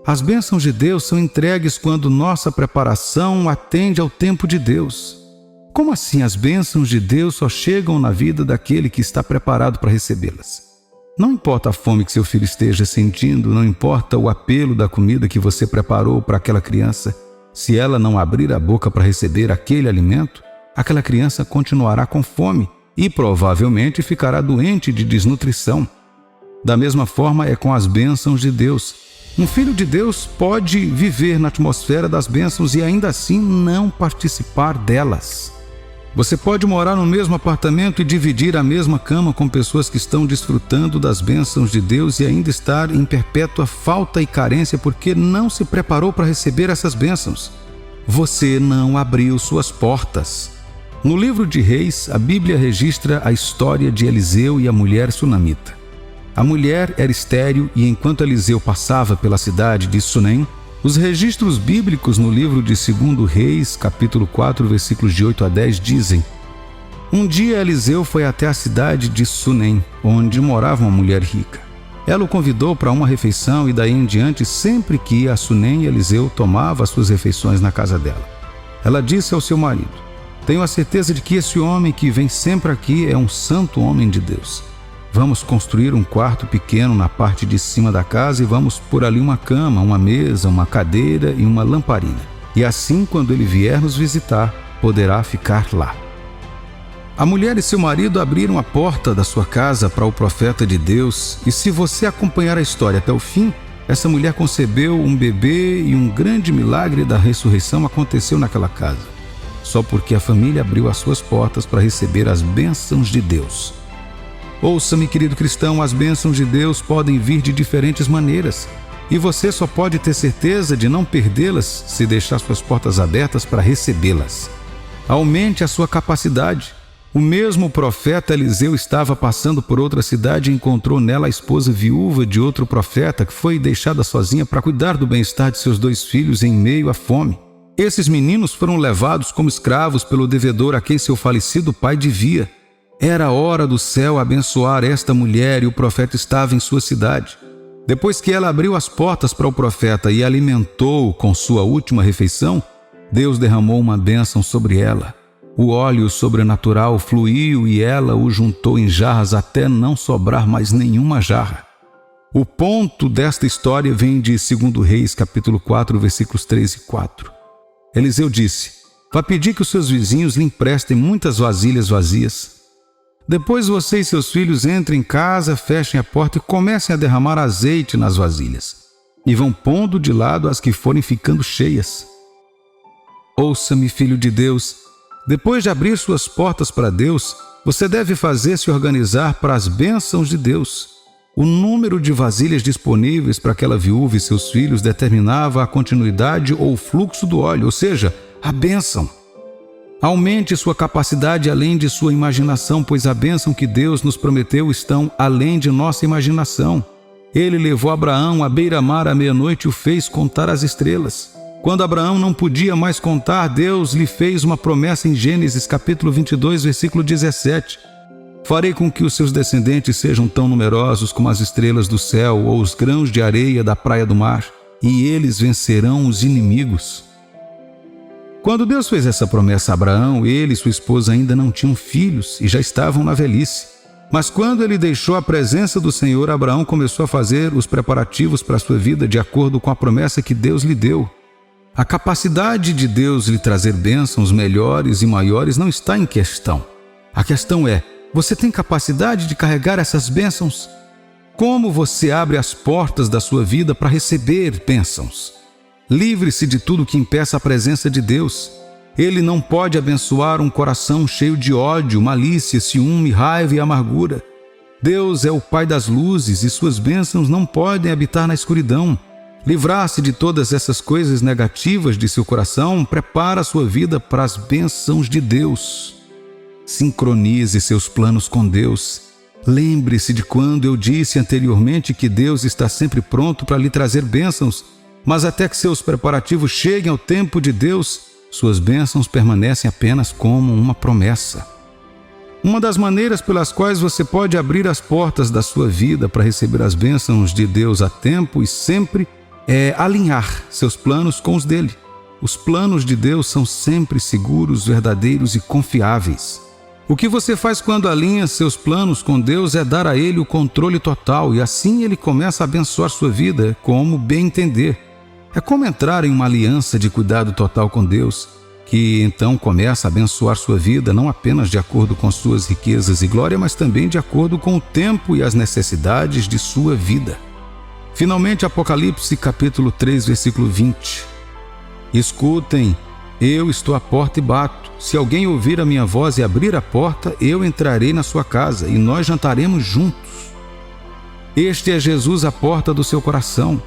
As bênçãos de Deus são entregues quando nossa preparação atende ao tempo de Deus. Como assim as bênçãos de Deus só chegam na vida daquele que está preparado para recebê-las? Não importa a fome que seu filho esteja sentindo, não importa o apelo da comida que você preparou para aquela criança, se ela não abrir a boca para receber aquele alimento, aquela criança continuará com fome e provavelmente ficará doente de desnutrição. Da mesma forma é com as bênçãos de Deus. Um filho de Deus pode viver na atmosfera das bênçãos e ainda assim não participar delas. Você pode morar no mesmo apartamento e dividir a mesma cama com pessoas que estão desfrutando das bênçãos de Deus e ainda estar em perpétua falta e carência porque não se preparou para receber essas bênçãos. Você não abriu suas portas. No livro de Reis, a Bíblia registra a história de Eliseu e a mulher sunamita. A mulher era estéril e enquanto Eliseu passava pela cidade de Sunem, os registros bíblicos no livro de 2 Reis, capítulo 4, versículos de 8 a 10, dizem: um dia Eliseu foi até a cidade de Sunem, onde morava uma mulher rica. Ela o convidou para uma refeição e daí em diante, sempre que ia a Sunem, Eliseu tomava as suas refeições na casa dela. Ela disse ao seu marido: tenho a certeza de que esse homem que vem sempre aqui é um santo homem de Deus. Vamos construir um quarto pequeno na parte de cima da casa e vamos pôr ali uma cama, uma mesa, uma cadeira e uma lamparina. E assim, quando ele vier nos visitar, poderá ficar lá. A mulher e seu marido abriram a porta da sua casa para o profeta de Deus, e se você acompanhar a história até o fim, essa mulher concebeu um bebê e um grande milagre da ressurreição aconteceu naquela casa, só porque a família abriu as suas portas para receber as bênçãos de Deus. Ouça-me, querido cristão, as bênçãos de Deus podem vir de diferentes maneiras. E você só pode ter certeza de não perdê-las se deixar suas portas abertas para recebê-las. Aumente a sua capacidade. O mesmo profeta Eliseu estava passando por outra cidade e encontrou nela a esposa viúva de outro profeta que foi deixada sozinha para cuidar do bem-estar de seus 2 filhos em meio à fome. Esses meninos foram levados como escravos pelo devedor a quem seu falecido pai devia. Era hora do céu abençoar esta mulher e o profeta estava em sua cidade. Depois que ela abriu as portas para o profeta e alimentou com sua última refeição, Deus derramou uma bênção sobre ela. O óleo sobrenatural fluiu e ela o juntou em jarras até não sobrar mais nenhuma jarra. O ponto desta história vem de 2 Reis, capítulo 4, versículos 3 e 4. Eliseu disse: "Vá pedir que os seus vizinhos lhe emprestem muitas vasilhas vazias. Depois você e seus filhos entrem em casa, fechem a porta e comecem a derramar azeite nas vasilhas, e vão pondo de lado as que forem ficando cheias." Ouça-me, filho de Deus. Depois de abrir suas portas para Deus, você deve fazer-se organizar para as bênçãos de Deus. O número de vasilhas disponíveis para aquela viúva e seus filhos determinava a continuidade ou o fluxo do óleo, ou seja, a bênção. Aumente sua capacidade além de sua imaginação, pois a bênção que Deus nos prometeu estão além de nossa imaginação. Ele levou Abraão à beira-mar à meia-noite e o fez contar as estrelas. Quando Abraão não podia mais contar, Deus lhe fez uma promessa em Gênesis capítulo 22, versículo 17. "Farei com que os seus descendentes sejam tão numerosos como as estrelas do céu ou os grãos de areia da praia do mar, e eles vencerão os inimigos." Quando Deus fez essa promessa a Abraão, ele e sua esposa ainda não tinham filhos e já estavam na velhice. Mas quando ele deixou a presença do Senhor, Abraão começou a fazer os preparativos para a sua vida de acordo com a promessa que Deus lhe deu. A capacidade de Deus lhe trazer bênçãos melhores e maiores não está em questão. A questão é: você tem capacidade de carregar essas bênçãos? Como você abre as portas da sua vida para receber bênçãos? Livre-se de tudo que impeça a presença de Deus. Ele não pode abençoar um coração cheio de ódio, malícia, ciúme, raiva e amargura. Deus é o Pai das luzes e suas bênçãos não podem habitar na escuridão. Livrar-se de todas essas coisas negativas de seu coração prepara a sua vida para as bênçãos de Deus. Sincronize seus planos com Deus. Lembre-se de quando eu disse anteriormente que Deus está sempre pronto para lhe trazer bênçãos, mas até que seus preparativos cheguem ao tempo de Deus, suas bênçãos permanecem apenas como uma promessa. Uma das maneiras pelas quais você pode abrir as portas da sua vida para receber as bênçãos de Deus a tempo e sempre é alinhar seus planos com os dele. Os planos de Deus são sempre seguros, verdadeiros e confiáveis. O que você faz quando alinha seus planos com Deus é dar a Ele o controle total, e assim Ele começa a abençoar sua vida como bem entender. É como entrar em uma aliança de cuidado total com Deus, que então começa a abençoar sua vida não apenas de acordo com suas riquezas e glória, mas também de acordo com o tempo e as necessidades de sua vida. Finalmente, Apocalipse capítulo 3, versículo 20. "Escutem, eu estou à porta e bato. Se alguém ouvir a minha voz e abrir a porta, eu entrarei na sua casa e nós jantaremos juntos." Este é Jesus à porta do seu coração.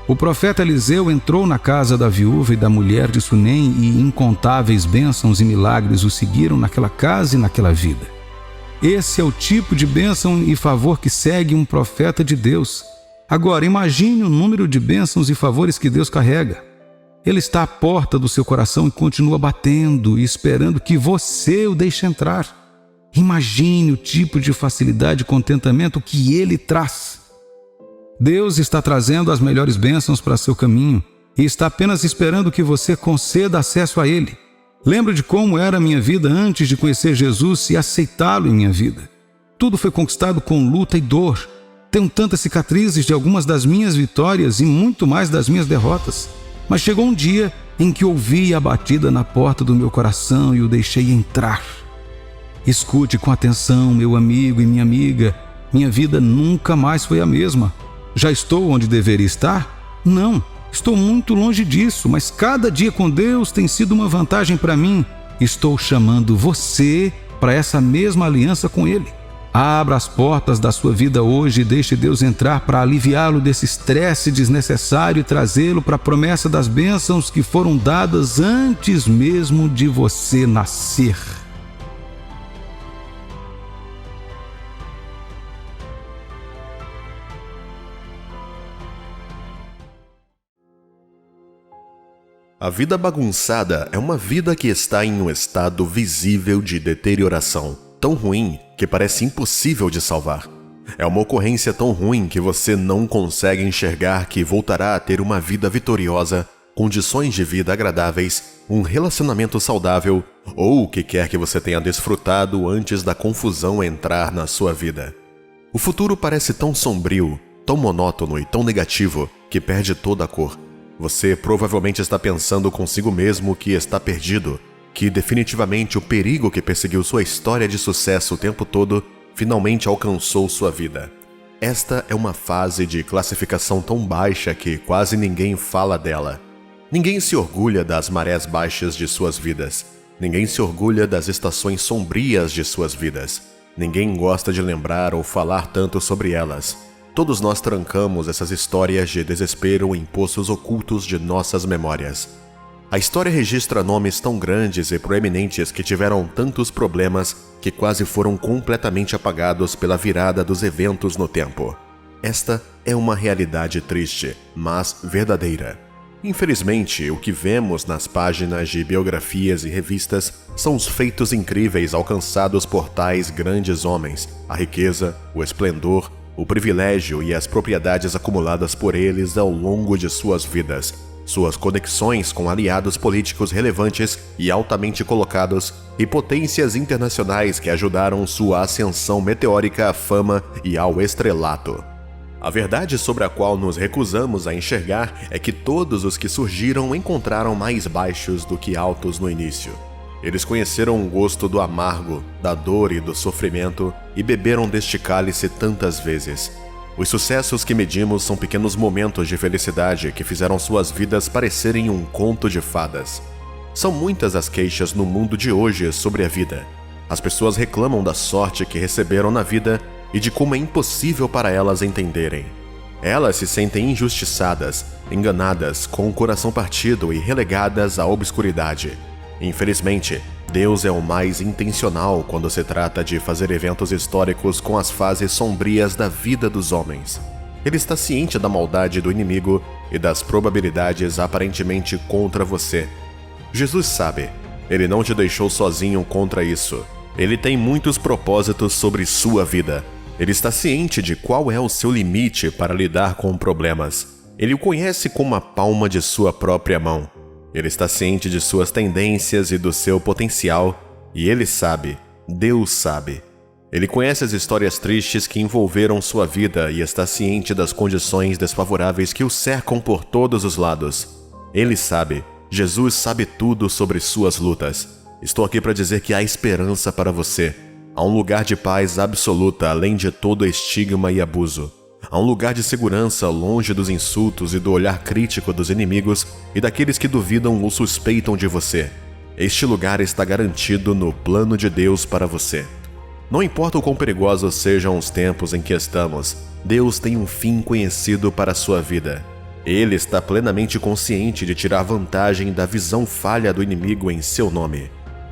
O profeta Eliseu entrou na casa da viúva e da mulher de Sunem e incontáveis bênçãos e milagres o seguiram naquela casa e naquela vida. Esse é o tipo de bênção e favor que segue um profeta de Deus. Agora, imagine o número de bênçãos e favores que Deus carrega. Ele está à porta do seu coração e continua batendo e esperando que você o deixe entrar. Imagine o tipo de facilidade e contentamento que Ele traz. Deus está trazendo as melhores bênçãos para seu caminho e está apenas esperando que você conceda acesso a Ele. Lembro de como era a minha vida antes de conhecer Jesus e aceitá-lo em minha vida. Tudo foi conquistado com luta e dor. Tenho tantas cicatrizes de algumas das minhas vitórias e muito mais das minhas derrotas. Mas chegou um dia em que ouvi a batida na porta do meu coração e o deixei entrar. Escute com atenção, meu amigo e minha amiga. Minha vida nunca mais foi a mesma. Já estou onde deveria estar? Não, estou muito longe disso, mas cada dia com Deus tem sido uma vantagem para mim. Estou chamando você para essa mesma aliança com Ele. Abra as portas da sua vida hoje e deixe Deus entrar para aliviá-lo desse estresse desnecessário e trazê-lo para a promessa das bênçãos que foram dadas antes mesmo de você nascer. A vida bagunçada é uma vida que está em um estado visível de deterioração, tão ruim que parece impossível de salvar. É uma ocorrência tão ruim que você não consegue enxergar que voltará a ter uma vida vitoriosa, condições de vida agradáveis, um relacionamento saudável ou o que quer que você tenha desfrutado antes da confusão entrar na sua vida. O futuro parece tão sombrio, tão monótono e tão negativo que perde toda a cor. Você provavelmente está pensando consigo mesmo que está perdido, que definitivamente o perigo que perseguiu sua história de sucesso o tempo todo finalmente alcançou sua vida. Esta é uma fase de classificação tão baixa que quase ninguém fala dela. Ninguém se orgulha das marés baixas de suas vidas. Ninguém se orgulha das estações sombrias de suas vidas. Ninguém gosta de lembrar ou falar tanto sobre elas. Todos nós trancamos essas histórias de desespero em poços ocultos de nossas memórias. A história registra nomes tão grandes e proeminentes que tiveram tantos problemas que quase foram completamente apagados pela virada dos eventos no tempo. Esta é uma realidade triste, mas verdadeira. Infelizmente, o que vemos nas páginas de biografias e revistas são os feitos incríveis alcançados por tais grandes homens, a riqueza, o esplendor, o privilégio e as propriedades acumuladas por eles ao longo de suas vidas, suas conexões com aliados políticos relevantes e altamente colocados e potências internacionais que ajudaram sua ascensão meteórica à fama e ao estrelato. A verdade sobre a qual nos recusamos a enxergar é que todos os que surgiram encontraram mais baixos do que altos no início. Eles conheceram o gosto do amargo, da dor e do sofrimento e beberam deste cálice tantas vezes. Os sucessos que medimos são pequenos momentos de felicidade que fizeram suas vidas parecerem um conto de fadas. São muitas as queixas no mundo de hoje sobre a vida. As pessoas reclamam da sorte que receberam na vida e de como é impossível para elas entenderem. Elas se sentem injustiçadas, enganadas, com o coração partido e relegadas à obscuridade. Infelizmente, Deus é o mais intencional quando se trata de fazer eventos históricos com as fases sombrias da vida dos homens. Ele está ciente da maldade do inimigo e das probabilidades aparentemente contra você. Jesus sabe, ele não te deixou sozinho contra isso. Ele tem muitos propósitos sobre sua vida. Ele está ciente de qual é o seu limite para lidar com problemas. Ele o conhece como a palma de sua própria mão. Ele está ciente de suas tendências e do seu potencial, e ele sabe, Deus sabe. Ele conhece as histórias tristes que envolveram sua vida e está ciente das condições desfavoráveis que o cercam por todos os lados. Ele sabe, Jesus sabe tudo sobre suas lutas. Estou aqui para dizer que há esperança para você. Há um lugar de paz absoluta além de todo estigma e abuso. Há um lugar de segurança longe dos insultos e do olhar crítico dos inimigos e daqueles que duvidam ou suspeitam de você. Este lugar está garantido no plano de Deus para você. Não importa o quão perigosos sejam os tempos em que estamos, Deus tem um fim conhecido para a sua vida. Ele está plenamente consciente de tirar vantagem da visão falha do inimigo em seu nome.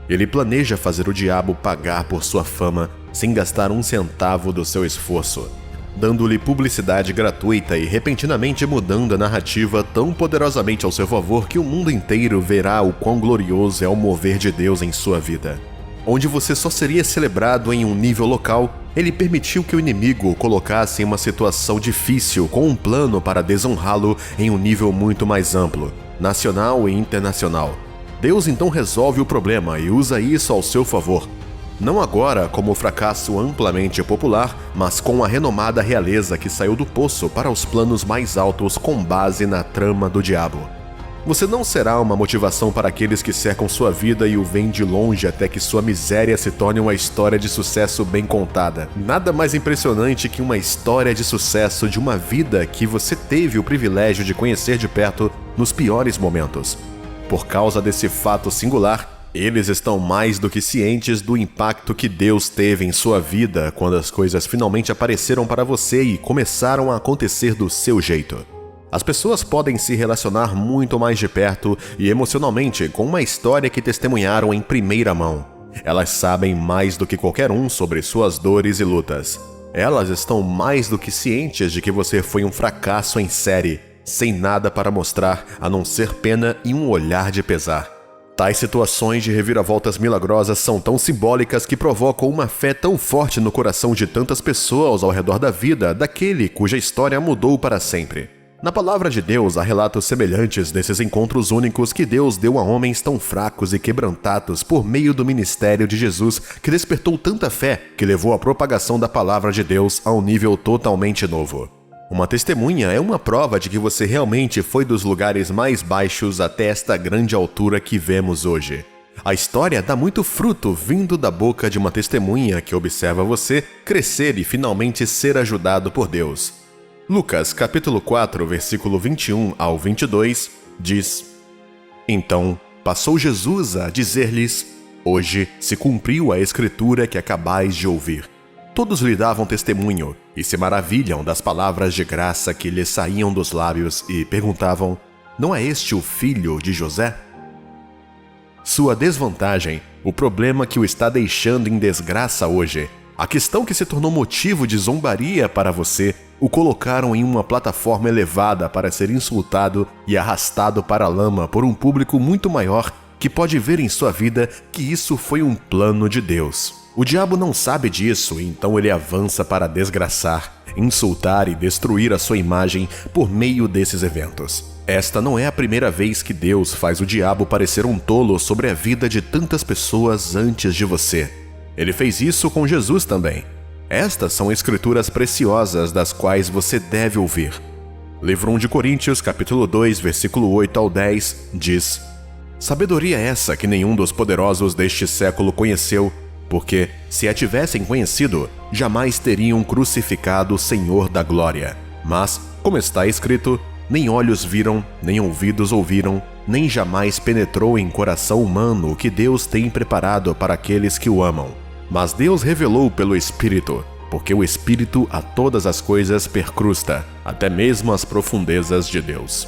Ele planeja fazer o diabo pagar por sua fama sem gastar um centavo do seu esforço, dando-lhe publicidade gratuita e repentinamente mudando a narrativa tão poderosamente ao seu favor que o mundo inteiro verá o quão glorioso é o mover de Deus em sua vida. Onde você só seria celebrado em um nível local, ele permitiu que o inimigo o colocasse em uma situação difícil com um plano para desonrá-lo em um nível muito mais amplo, nacional e internacional. Deus então resolve o problema e usa isso ao seu favor. Não agora como fracasso amplamente popular, mas com a renomada realeza que saiu do poço para os planos mais altos com base na trama do diabo. Você não será uma motivação para aqueles que cercam sua vida e o veem de longe até que sua miséria se torne uma história de sucesso bem contada. Nada mais impressionante que uma história de sucesso de uma vida que você teve o privilégio de conhecer de perto nos piores momentos. Por causa desse fato singular, eles estão mais do que cientes do impacto que Deus teve em sua vida quando as coisas finalmente apareceram para você e começaram a acontecer do seu jeito. As pessoas podem se relacionar muito mais de perto e emocionalmente com uma história que testemunharam em primeira mão. Elas sabem mais do que qualquer um sobre suas dores e lutas. Elas estão mais do que cientes de que você foi um fracasso em série, sem nada para mostrar a não ser pena e um olhar de pesar. Tais situações de reviravoltas milagrosas são tão simbólicas que provocam uma fé tão forte no coração de tantas pessoas ao redor da vida daquele cuja história mudou para sempre. Na palavra de Deus há relatos semelhantes desses encontros únicos que Deus deu a homens tão fracos e quebrantados por meio do ministério de Jesus, que despertou tanta fé que levou a propagação da palavra de Deus a um nível totalmente novo. Uma testemunha é uma prova de que você realmente foi dos lugares mais baixos até esta grande altura que vemos hoje. A história dá muito fruto vindo da boca de uma testemunha que observa você crescer e finalmente ser ajudado por Deus. Lucas, capítulo 4, versículo 21 ao 22, diz: Então passou Jesus a dizer-lhes: Hoje se cumpriu a escritura que acabais de ouvir. Todos lhe davam testemunho e se maravilham das palavras de graça que lhes saíam dos lábios e perguntavam: Não é este o filho de José? Sua desvantagem, o problema que o está deixando em desgraça hoje, a questão que se tornou motivo de zombaria para você, o colocaram em uma plataforma elevada para ser insultado e arrastado para a lama por um público muito maior que pode ver em sua vida que isso foi um plano de Deus. O diabo não sabe disso, então ele avança para desgraçar, insultar e destruir a sua imagem por meio desses eventos. Esta não é a primeira vez que Deus faz o diabo parecer um tolo sobre a vida de tantas pessoas antes de você. Ele fez isso com Jesus também. Estas são escrituras preciosas das quais você deve ouvir. Livro 1 de Coríntios, capítulo 2, versículo 8 ao 10, diz: Sabedoria essa que nenhum dos poderosos deste século conheceu, porque, se a tivessem conhecido, jamais teriam crucificado o Senhor da glória. Mas, como está escrito, nem olhos viram, nem ouvidos ouviram, nem jamais penetrou em coração humano o que Deus tem preparado para aqueles que o amam. Mas Deus revelou pelo Espírito, porque o Espírito a todas as coisas percrusta, até mesmo as profundezas de Deus.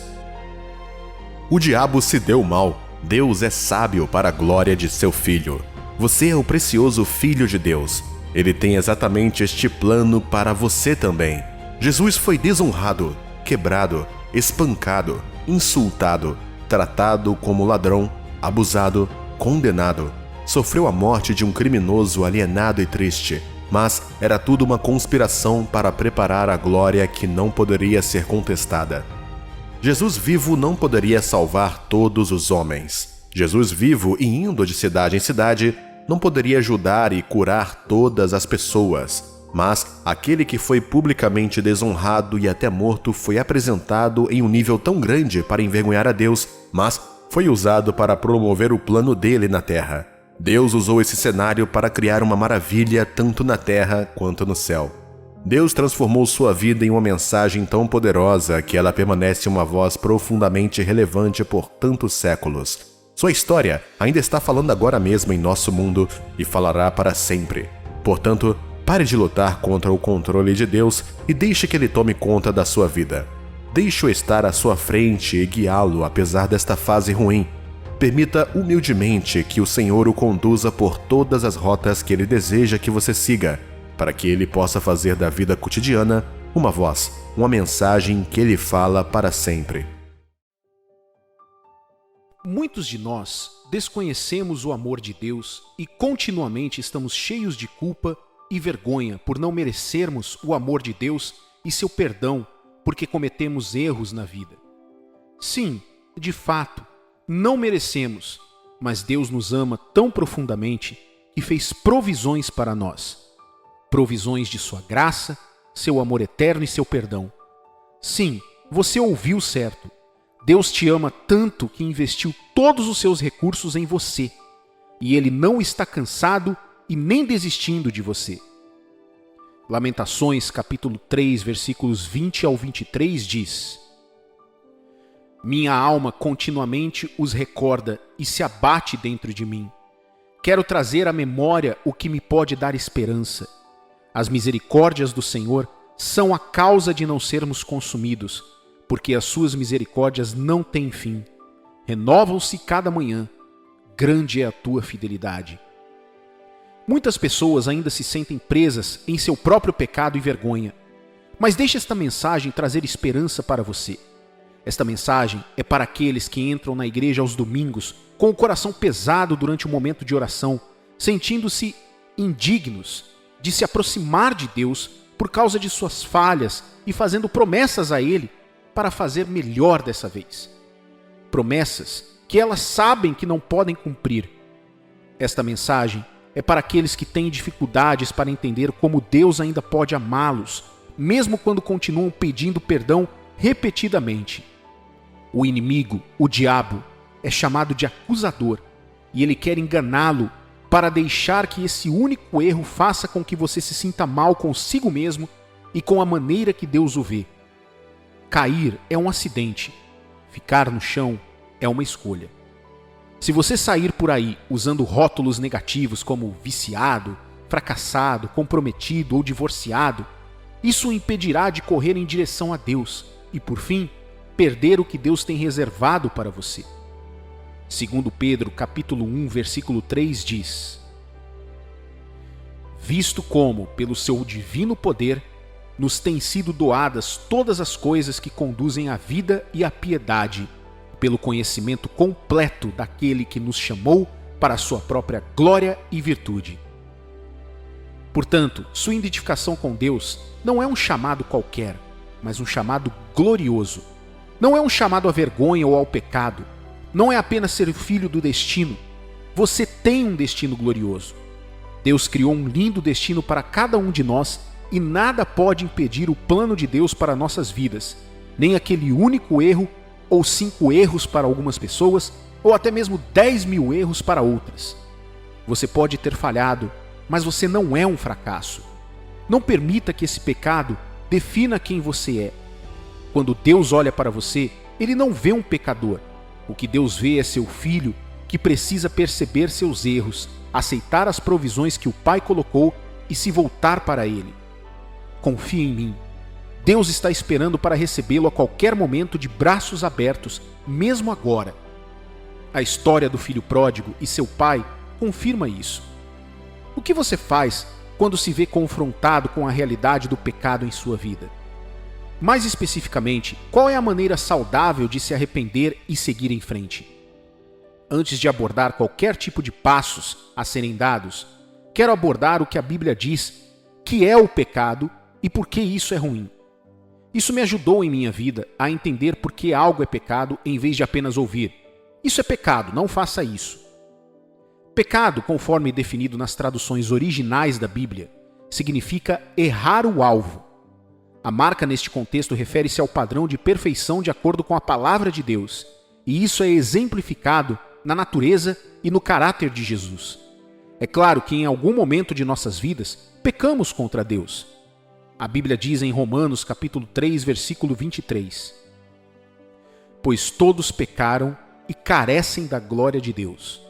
O diabo se deu mal. Deus é sábio para a glória de seu Filho. Você é o precioso Filho de Deus. Ele tem exatamente este plano para você também. Jesus foi desonrado, quebrado, espancado, insultado, tratado como ladrão, abusado, condenado. Sofreu a morte de um criminoso alienado e triste, mas era tudo uma conspiração para preparar a glória que não poderia ser contestada. Jesus vivo não poderia salvar todos os homens. Jesus vivo e indo de cidade em cidade não poderia ajudar e curar todas as pessoas. Mas aquele que foi publicamente desonrado e até morto foi apresentado em um nível tão grande para envergonhar a Deus, mas foi usado para promover o plano dele na terra. Deus usou esse cenário para criar uma maravilha tanto na terra quanto no céu. Deus transformou sua vida em uma mensagem tão poderosa que ela permanece uma voz profundamente relevante por tantos séculos. Sua história ainda está falando agora mesmo em nosso mundo e falará para sempre. Portanto, pare de lutar contra o controle de Deus e deixe que Ele tome conta da sua vida. Deixe-o estar à sua frente e guiá-lo apesar desta fase ruim. Permita humildemente que o Senhor o conduza por todas as rotas que Ele deseja que você siga, para que Ele possa fazer da vida cotidiana uma voz, uma mensagem que Ele fala para sempre. Muitos de nós desconhecemos o amor de Deus e continuamente estamos cheios de culpa e vergonha por não merecermos o amor de Deus e seu perdão porque cometemos erros na vida. Sim, de fato, não merecemos, mas Deus nos ama tão profundamente que fez provisões para nós. Provisões de sua graça, seu amor eterno e seu perdão. Sim, você ouviu certo. Deus te ama tanto que investiu todos os seus recursos em você. E Ele não está cansado e nem desistindo de você. Lamentações, capítulo 3, versículos 20 ao 23 diz: Minha alma continuamente os recorda e se abate dentro de mim. Quero trazer à memória o que me pode dar esperança. As misericórdias do Senhor são a causa de não sermos consumidos, porque as suas misericórdias não têm fim. Renovam-se cada manhã. Grande é a tua fidelidade. Muitas pessoas ainda se sentem presas em seu próprio pecado e vergonha. Mas deixe esta mensagem trazer esperança para você. Esta mensagem é para aqueles que entram na igreja aos domingos com o coração pesado durante o momento de oração, sentindo-se indignos de se aproximar de Deus por causa de suas falhas e fazendo promessas a Ele para fazer melhor dessa vez. Promessas que elas sabem que não podem cumprir. Esta mensagem é para aqueles que têm dificuldades para entender como Deus ainda pode amá-los, mesmo quando continuam pedindo perdão repetidamente. O inimigo, o diabo, é chamado de acusador e ele quer enganá-lo para deixar que esse único erro faça com que você se sinta mal consigo mesmo e com a maneira que Deus o vê. Cair é um acidente, ficar no chão é uma escolha. Se você sair por aí usando rótulos negativos como viciado, fracassado, comprometido ou divorciado, isso o impedirá de correr em direção a Deus e, por fim, perder o que Deus tem reservado para você. Segundo Pedro, capítulo 1, versículo 3 diz: visto como, pelo seu divino poder, nos têm sido doadas todas as coisas que conduzem à vida e à piedade, pelo conhecimento completo daquele que nos chamou para a sua própria glória e virtude. Portanto, sua identificação com Deus não é um chamado qualquer, mas um chamado glorioso. Não é um chamado à vergonha ou ao pecado. Não é apenas ser filho do destino. Você tem um destino glorioso. Deus criou um lindo destino para cada um de nós e nada pode impedir o plano de Deus para nossas vidas, nem aquele único erro ou 5 erros para algumas pessoas, ou até mesmo 10.000 erros para outras. Você pode ter falhado, mas você não é um fracasso. Não permita que esse pecado defina quem você é. Quando Deus olha para você, Ele não vê um pecador. O que Deus vê é seu filho que precisa perceber seus erros, aceitar as provisões que o Pai colocou e se voltar para Ele. Confie em mim. Deus está esperando para recebê-lo a qualquer momento de braços abertos, mesmo agora. A história do filho pródigo e seu pai confirma isso. O que você faz quando se vê confrontado com a realidade do pecado em sua vida? Mais especificamente, qual é a maneira saudável de se arrepender e seguir em frente? Antes de abordar qualquer tipo de passos a serem dados, quero abordar o que a Bíblia diz que é o pecado e por que isso é ruim. Isso me ajudou em minha vida a entender por que algo é pecado em vez de apenas ouvir: isso é pecado, não faça isso. Pecado, conforme definido nas traduções originais da Bíblia, significa errar o alvo. A marca neste contexto refere-se ao padrão de perfeição de acordo com a palavra de Deus, e isso é exemplificado na natureza e no caráter de Jesus. É claro que em algum momento de nossas vidas pecamos contra Deus. A Bíblia diz em Romanos capítulo 3, versículo 23: pois todos pecaram e carecem da glória de Deus.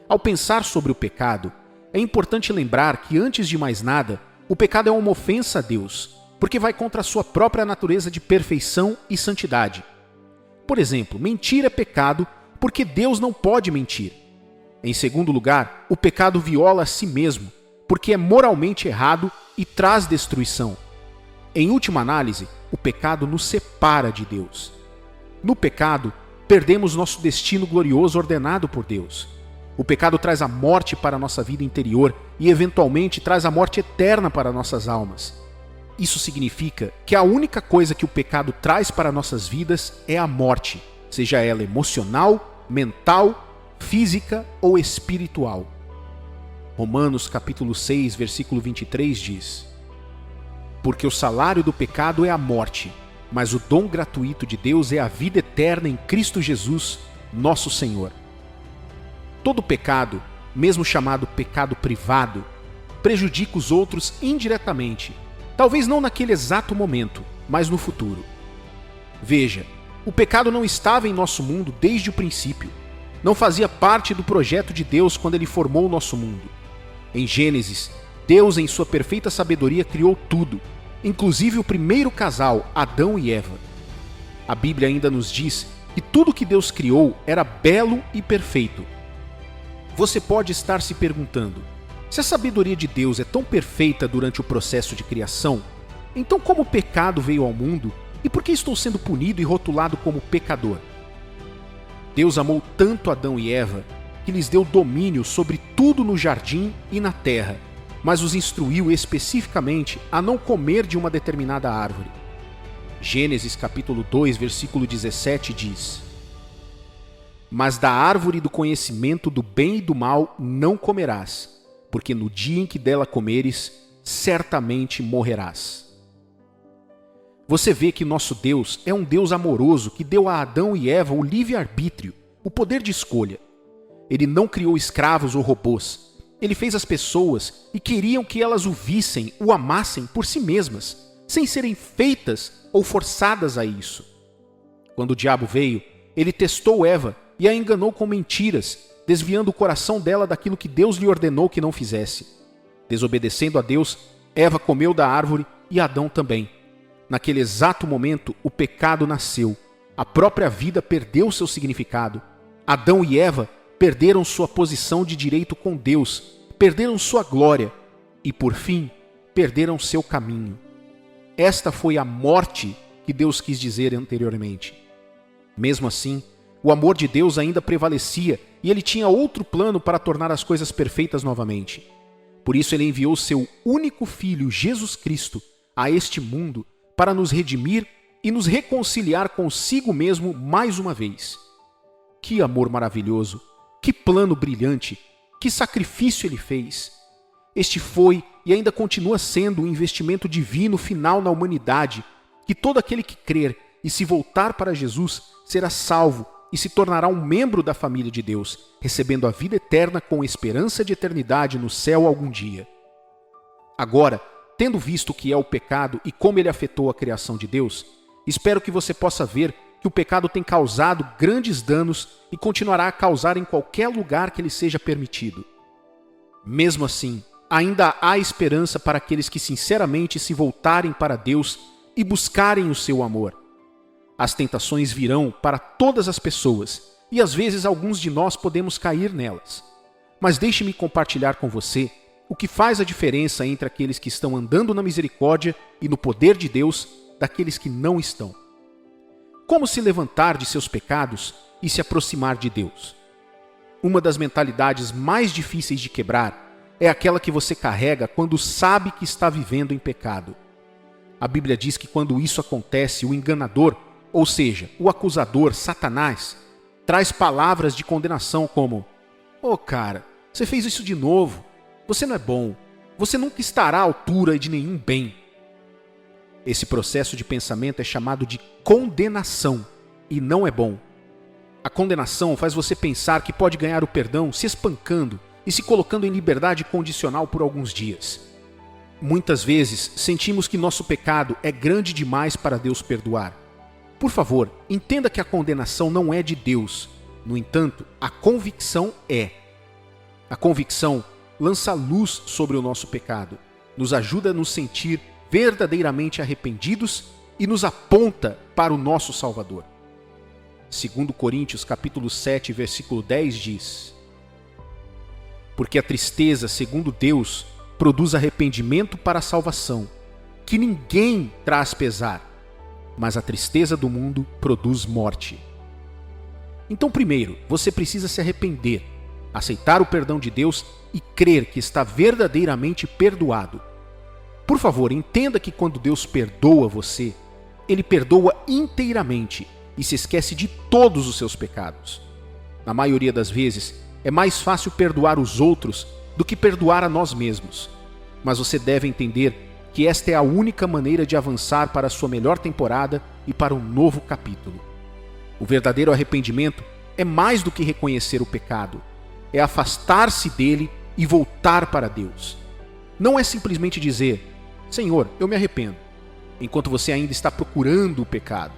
Ao pensar sobre o pecado, é importante lembrar que, antes de mais nada, o pecado é uma ofensa a Deus, porque vai contra a sua própria natureza de perfeição e santidade. Por exemplo, mentir é pecado porque Deus não pode mentir. Em segundo lugar, o pecado viola a si mesmo, porque é moralmente errado e traz destruição. Em última análise, o pecado nos separa de Deus. No pecado, perdemos nosso destino glorioso ordenado por Deus. O pecado traz a morte para a nossa vida interior e, eventualmente, traz a morte eterna para nossas almas. Isso significa que a única coisa que o pecado traz para nossas vidas é a morte, seja ela emocional, mental, física ou espiritual. Romanos capítulo 6, versículo 23 diz: porque o salário do pecado é a morte, mas o dom gratuito de Deus é a vida eterna em Cristo Jesus, nosso Senhor. Todo pecado, mesmo chamado pecado privado, prejudica os outros indiretamente, talvez não naquele exato momento, mas no futuro. Veja, O pecado não estava em nosso mundo desde o princípio. Não fazia parte do projeto de Deus quando ele formou o nosso mundo. Em Gênesis, Deus, em sua perfeita sabedoria, criou tudo, inclusive o primeiro casal, Adão e Eva. A Bíblia ainda nos diz que tudo que Deus criou era belo e perfeito. Você pode estar se perguntando, se a sabedoria de Deus é tão perfeita durante o processo de criação, então como o pecado veio ao mundo e por que estou sendo punido e rotulado como pecador? Deus amou tanto Adão e Eva que lhes deu domínio sobre tudo no jardim e na terra, mas os instruiu especificamente a não comer de uma determinada árvore. Gênesis capítulo 2, versículo 17 diz: Mas da árvore do conhecimento do bem e do mal não comerás, porque no dia em que dela comeres, certamente morrerás. Você vê que nosso Deus é um Deus amoroso que deu a Adão e Eva o livre-arbítrio, o poder de escolha. Ele não criou escravos ou robôs. Ele fez as pessoas e queriam que elas o vissem, o amassem por si mesmas, sem serem feitas ou forçadas a isso. Quando o diabo veio, ele testou Eva e a enganou com mentiras, desviando o coração dela daquilo que Deus lhe ordenou que não fizesse. Desobedecendo a Deus, Eva comeu da árvore e Adão também. Naquele exato momento, o pecado nasceu. A própria vida perdeu seu significado. Adão e Eva perderam sua posição de direito com Deus, perderam sua glória e, por fim, perderam seu caminho. Esta foi a morte que Deus quis dizer anteriormente. Mesmo assim, o amor de Deus ainda prevalecia e ele tinha outro plano para tornar as coisas perfeitas novamente. Por isso ele enviou seu único filho, Jesus Cristo, a este mundo para nos redimir e nos reconciliar consigo mesmo mais uma vez. Que amor maravilhoso! Que plano brilhante! Que sacrifício ele fez! Este foi e ainda continua sendo um investimento divino final na humanidade, que todo aquele que crer e se voltar para Jesus será salvo e se tornará um membro da família de Deus, recebendo a vida eterna com esperança de eternidade no céu algum dia. Agora, tendo visto o que é o pecado e como ele afetou a criação de Deus, espero que você possa ver que o pecado tem causado grandes danos e continuará a causar em qualquer lugar que ele seja permitido. Mesmo assim, ainda há esperança para aqueles que sinceramente se voltarem para Deus e buscarem o seu amor. As tentações virão para todas as pessoas e às vezes alguns de nós podemos cair nelas. Mas deixe-me compartilhar com você o que faz a diferença entre aqueles que estão andando na misericórdia e no poder de Deus daqueles que não estão. Como se levantar de seus pecados e se aproximar de Deus? Uma das mentalidades mais difíceis de quebrar é aquela que você carrega quando sabe que está vivendo em pecado. A Bíblia diz que quando isso acontece, o enganador, ou seja, o acusador, Satanás, traz palavras de condenação como: "Ô cara, você fez isso de novo. Você não é bom. Você nunca estará à altura de nenhum bem." Esse processo de pensamento é chamado de condenação e não é bom. A condenação faz você pensar que pode ganhar o perdão se espancando e se colocando em liberdade condicional por alguns dias. Muitas vezes sentimos que nosso pecado é grande demais para Deus perdoar. Por favor, entenda que a condenação não é de Deus. No entanto, a convicção é. A convicção lança luz sobre o nosso pecado, nos ajuda a nos sentir verdadeiramente arrependidos e nos aponta para o nosso Salvador. 2 Coríntios capítulo 7, versículo 10 diz: "Porque a tristeza, segundo Deus, produz arrependimento para a salvação, que ninguém traz pesar, mas a tristeza do mundo produz morte." Então, primeiro, você precisa se arrepender, aceitar o perdão de Deus e crer que está verdadeiramente perdoado. Por favor, entenda que quando Deus perdoa você, Ele perdoa inteiramente e se esquece de todos os seus pecados. Na maioria das vezes, é mais fácil perdoar os outros do que perdoar a nós mesmos. Mas você deve entender que esta é a única maneira de avançar para a sua melhor temporada e para um novo capítulo. O verdadeiro arrependimento é mais do que reconhecer o pecado, é afastar-se dele e voltar para Deus. Não é simplesmente dizer: "Senhor, eu me arrependo", enquanto você ainda está procurando o pecado.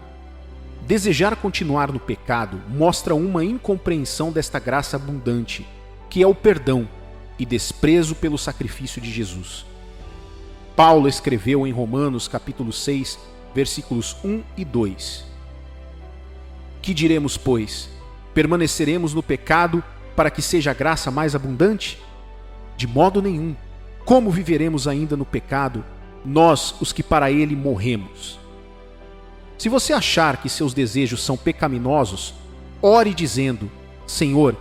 Desejar continuar no pecado mostra uma incompreensão desta graça abundante, que é o perdão e desprezo pelo sacrifício de Jesus. Paulo escreveu em Romanos capítulo 6, versículos 1 e 2. Que diremos, pois? Permaneceremos no pecado para que seja a graça mais abundante? De modo nenhum. Como viveremos ainda no pecado, nós, os que para ele morremos? Se você achar que seus desejos são pecaminosos, ore dizendo: Senhor,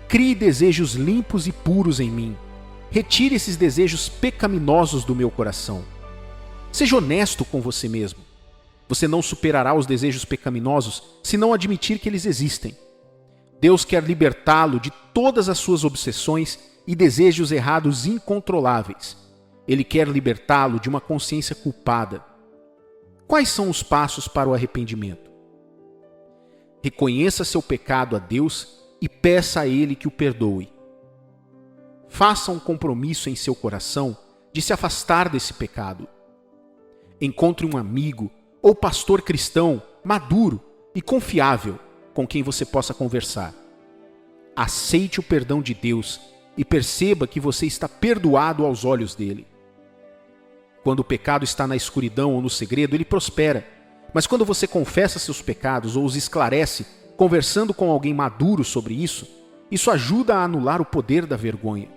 crie desejos limpos e puros em mim. Retire esses desejos pecaminosos do meu coração. Seja honesto com você mesmo. Você não superará os desejos pecaminosos se não admitir que eles existem. Deus quer libertá-lo de todas as suas obsessões e desejos errados incontroláveis. Ele quer libertá-lo de uma consciência culpada. Quais são os passos para o arrependimento? Reconheça seu pecado a Deus e peça a Ele que o perdoe. Faça um compromisso em seu coração de se afastar desse pecado. Encontre um amigo ou pastor cristão maduro e confiável com quem você possa conversar. Aceite o perdão de Deus e perceba que você está perdoado aos olhos dele. Quando o pecado está na escuridão ou no segredo, ele prospera. Mas quando você confessa seus pecados ou os esclarece, conversando com alguém maduro sobre isso ajuda a anular o poder da vergonha.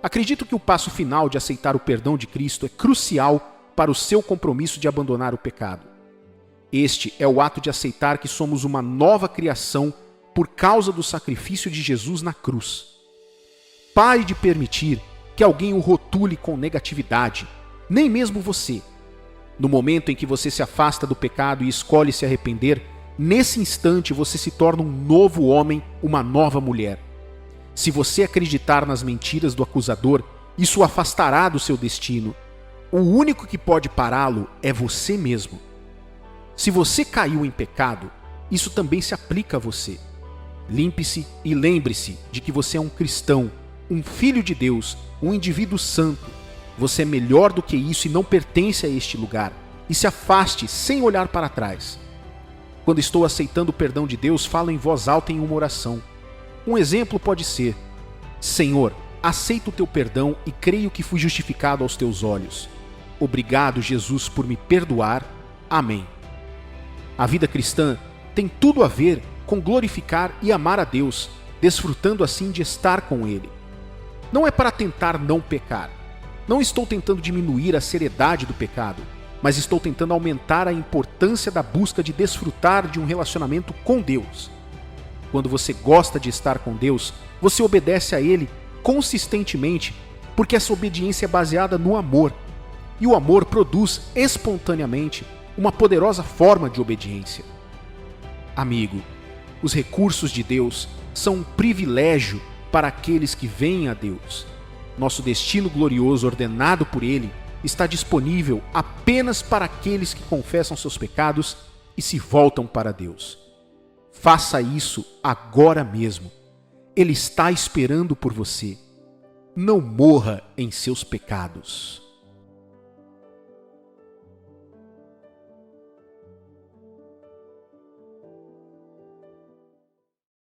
Acredito que o passo final de aceitar o perdão de Cristo é crucial para o seu compromisso de abandonar o pecado. Este é o ato de aceitar que somos uma nova criação por causa do sacrifício de Jesus na cruz. Pare de permitir que alguém o rotule com negatividade, nem mesmo você. No momento em que você se afasta do pecado e escolhe se arrepender, nesse instante você se torna um novo homem, uma nova mulher. Se você acreditar nas mentiras do acusador, isso o afastará do seu destino. O único que pode pará-lo é você mesmo. Se você caiu em pecado, isso também se aplica a você. Limpe-se e lembre-se de que você é um cristão, um filho de Deus, um indivíduo santo. Você é melhor do que isso e não pertence a este lugar. E se afaste sem olhar para trás. Quando estou aceitando o perdão de Deus, falo em voz alta em uma oração. Um exemplo pode ser: Senhor, aceito o teu perdão e creio que fui justificado aos teus olhos. Obrigado, Jesus, por me perdoar. Amém. A vida cristã tem tudo a ver com glorificar e amar a Deus, desfrutando assim de estar com Ele. Não é para tentar não pecar. Não estou tentando diminuir a seriedade do pecado, mas estou tentando aumentar a importância da busca de desfrutar de um relacionamento com Deus. Quando você gosta de estar com Deus, você obedece a Ele consistentemente, porque essa obediência é baseada no amor. E o amor produz espontaneamente uma poderosa forma de obediência. Amigo, os recursos de Deus são um privilégio para aqueles que vêm a Deus. Nosso destino glorioso ordenado por Ele está disponível apenas para aqueles que confessam seus pecados e se voltam para Deus. Faça isso agora mesmo. Ele está esperando por você. Não morra em seus pecados.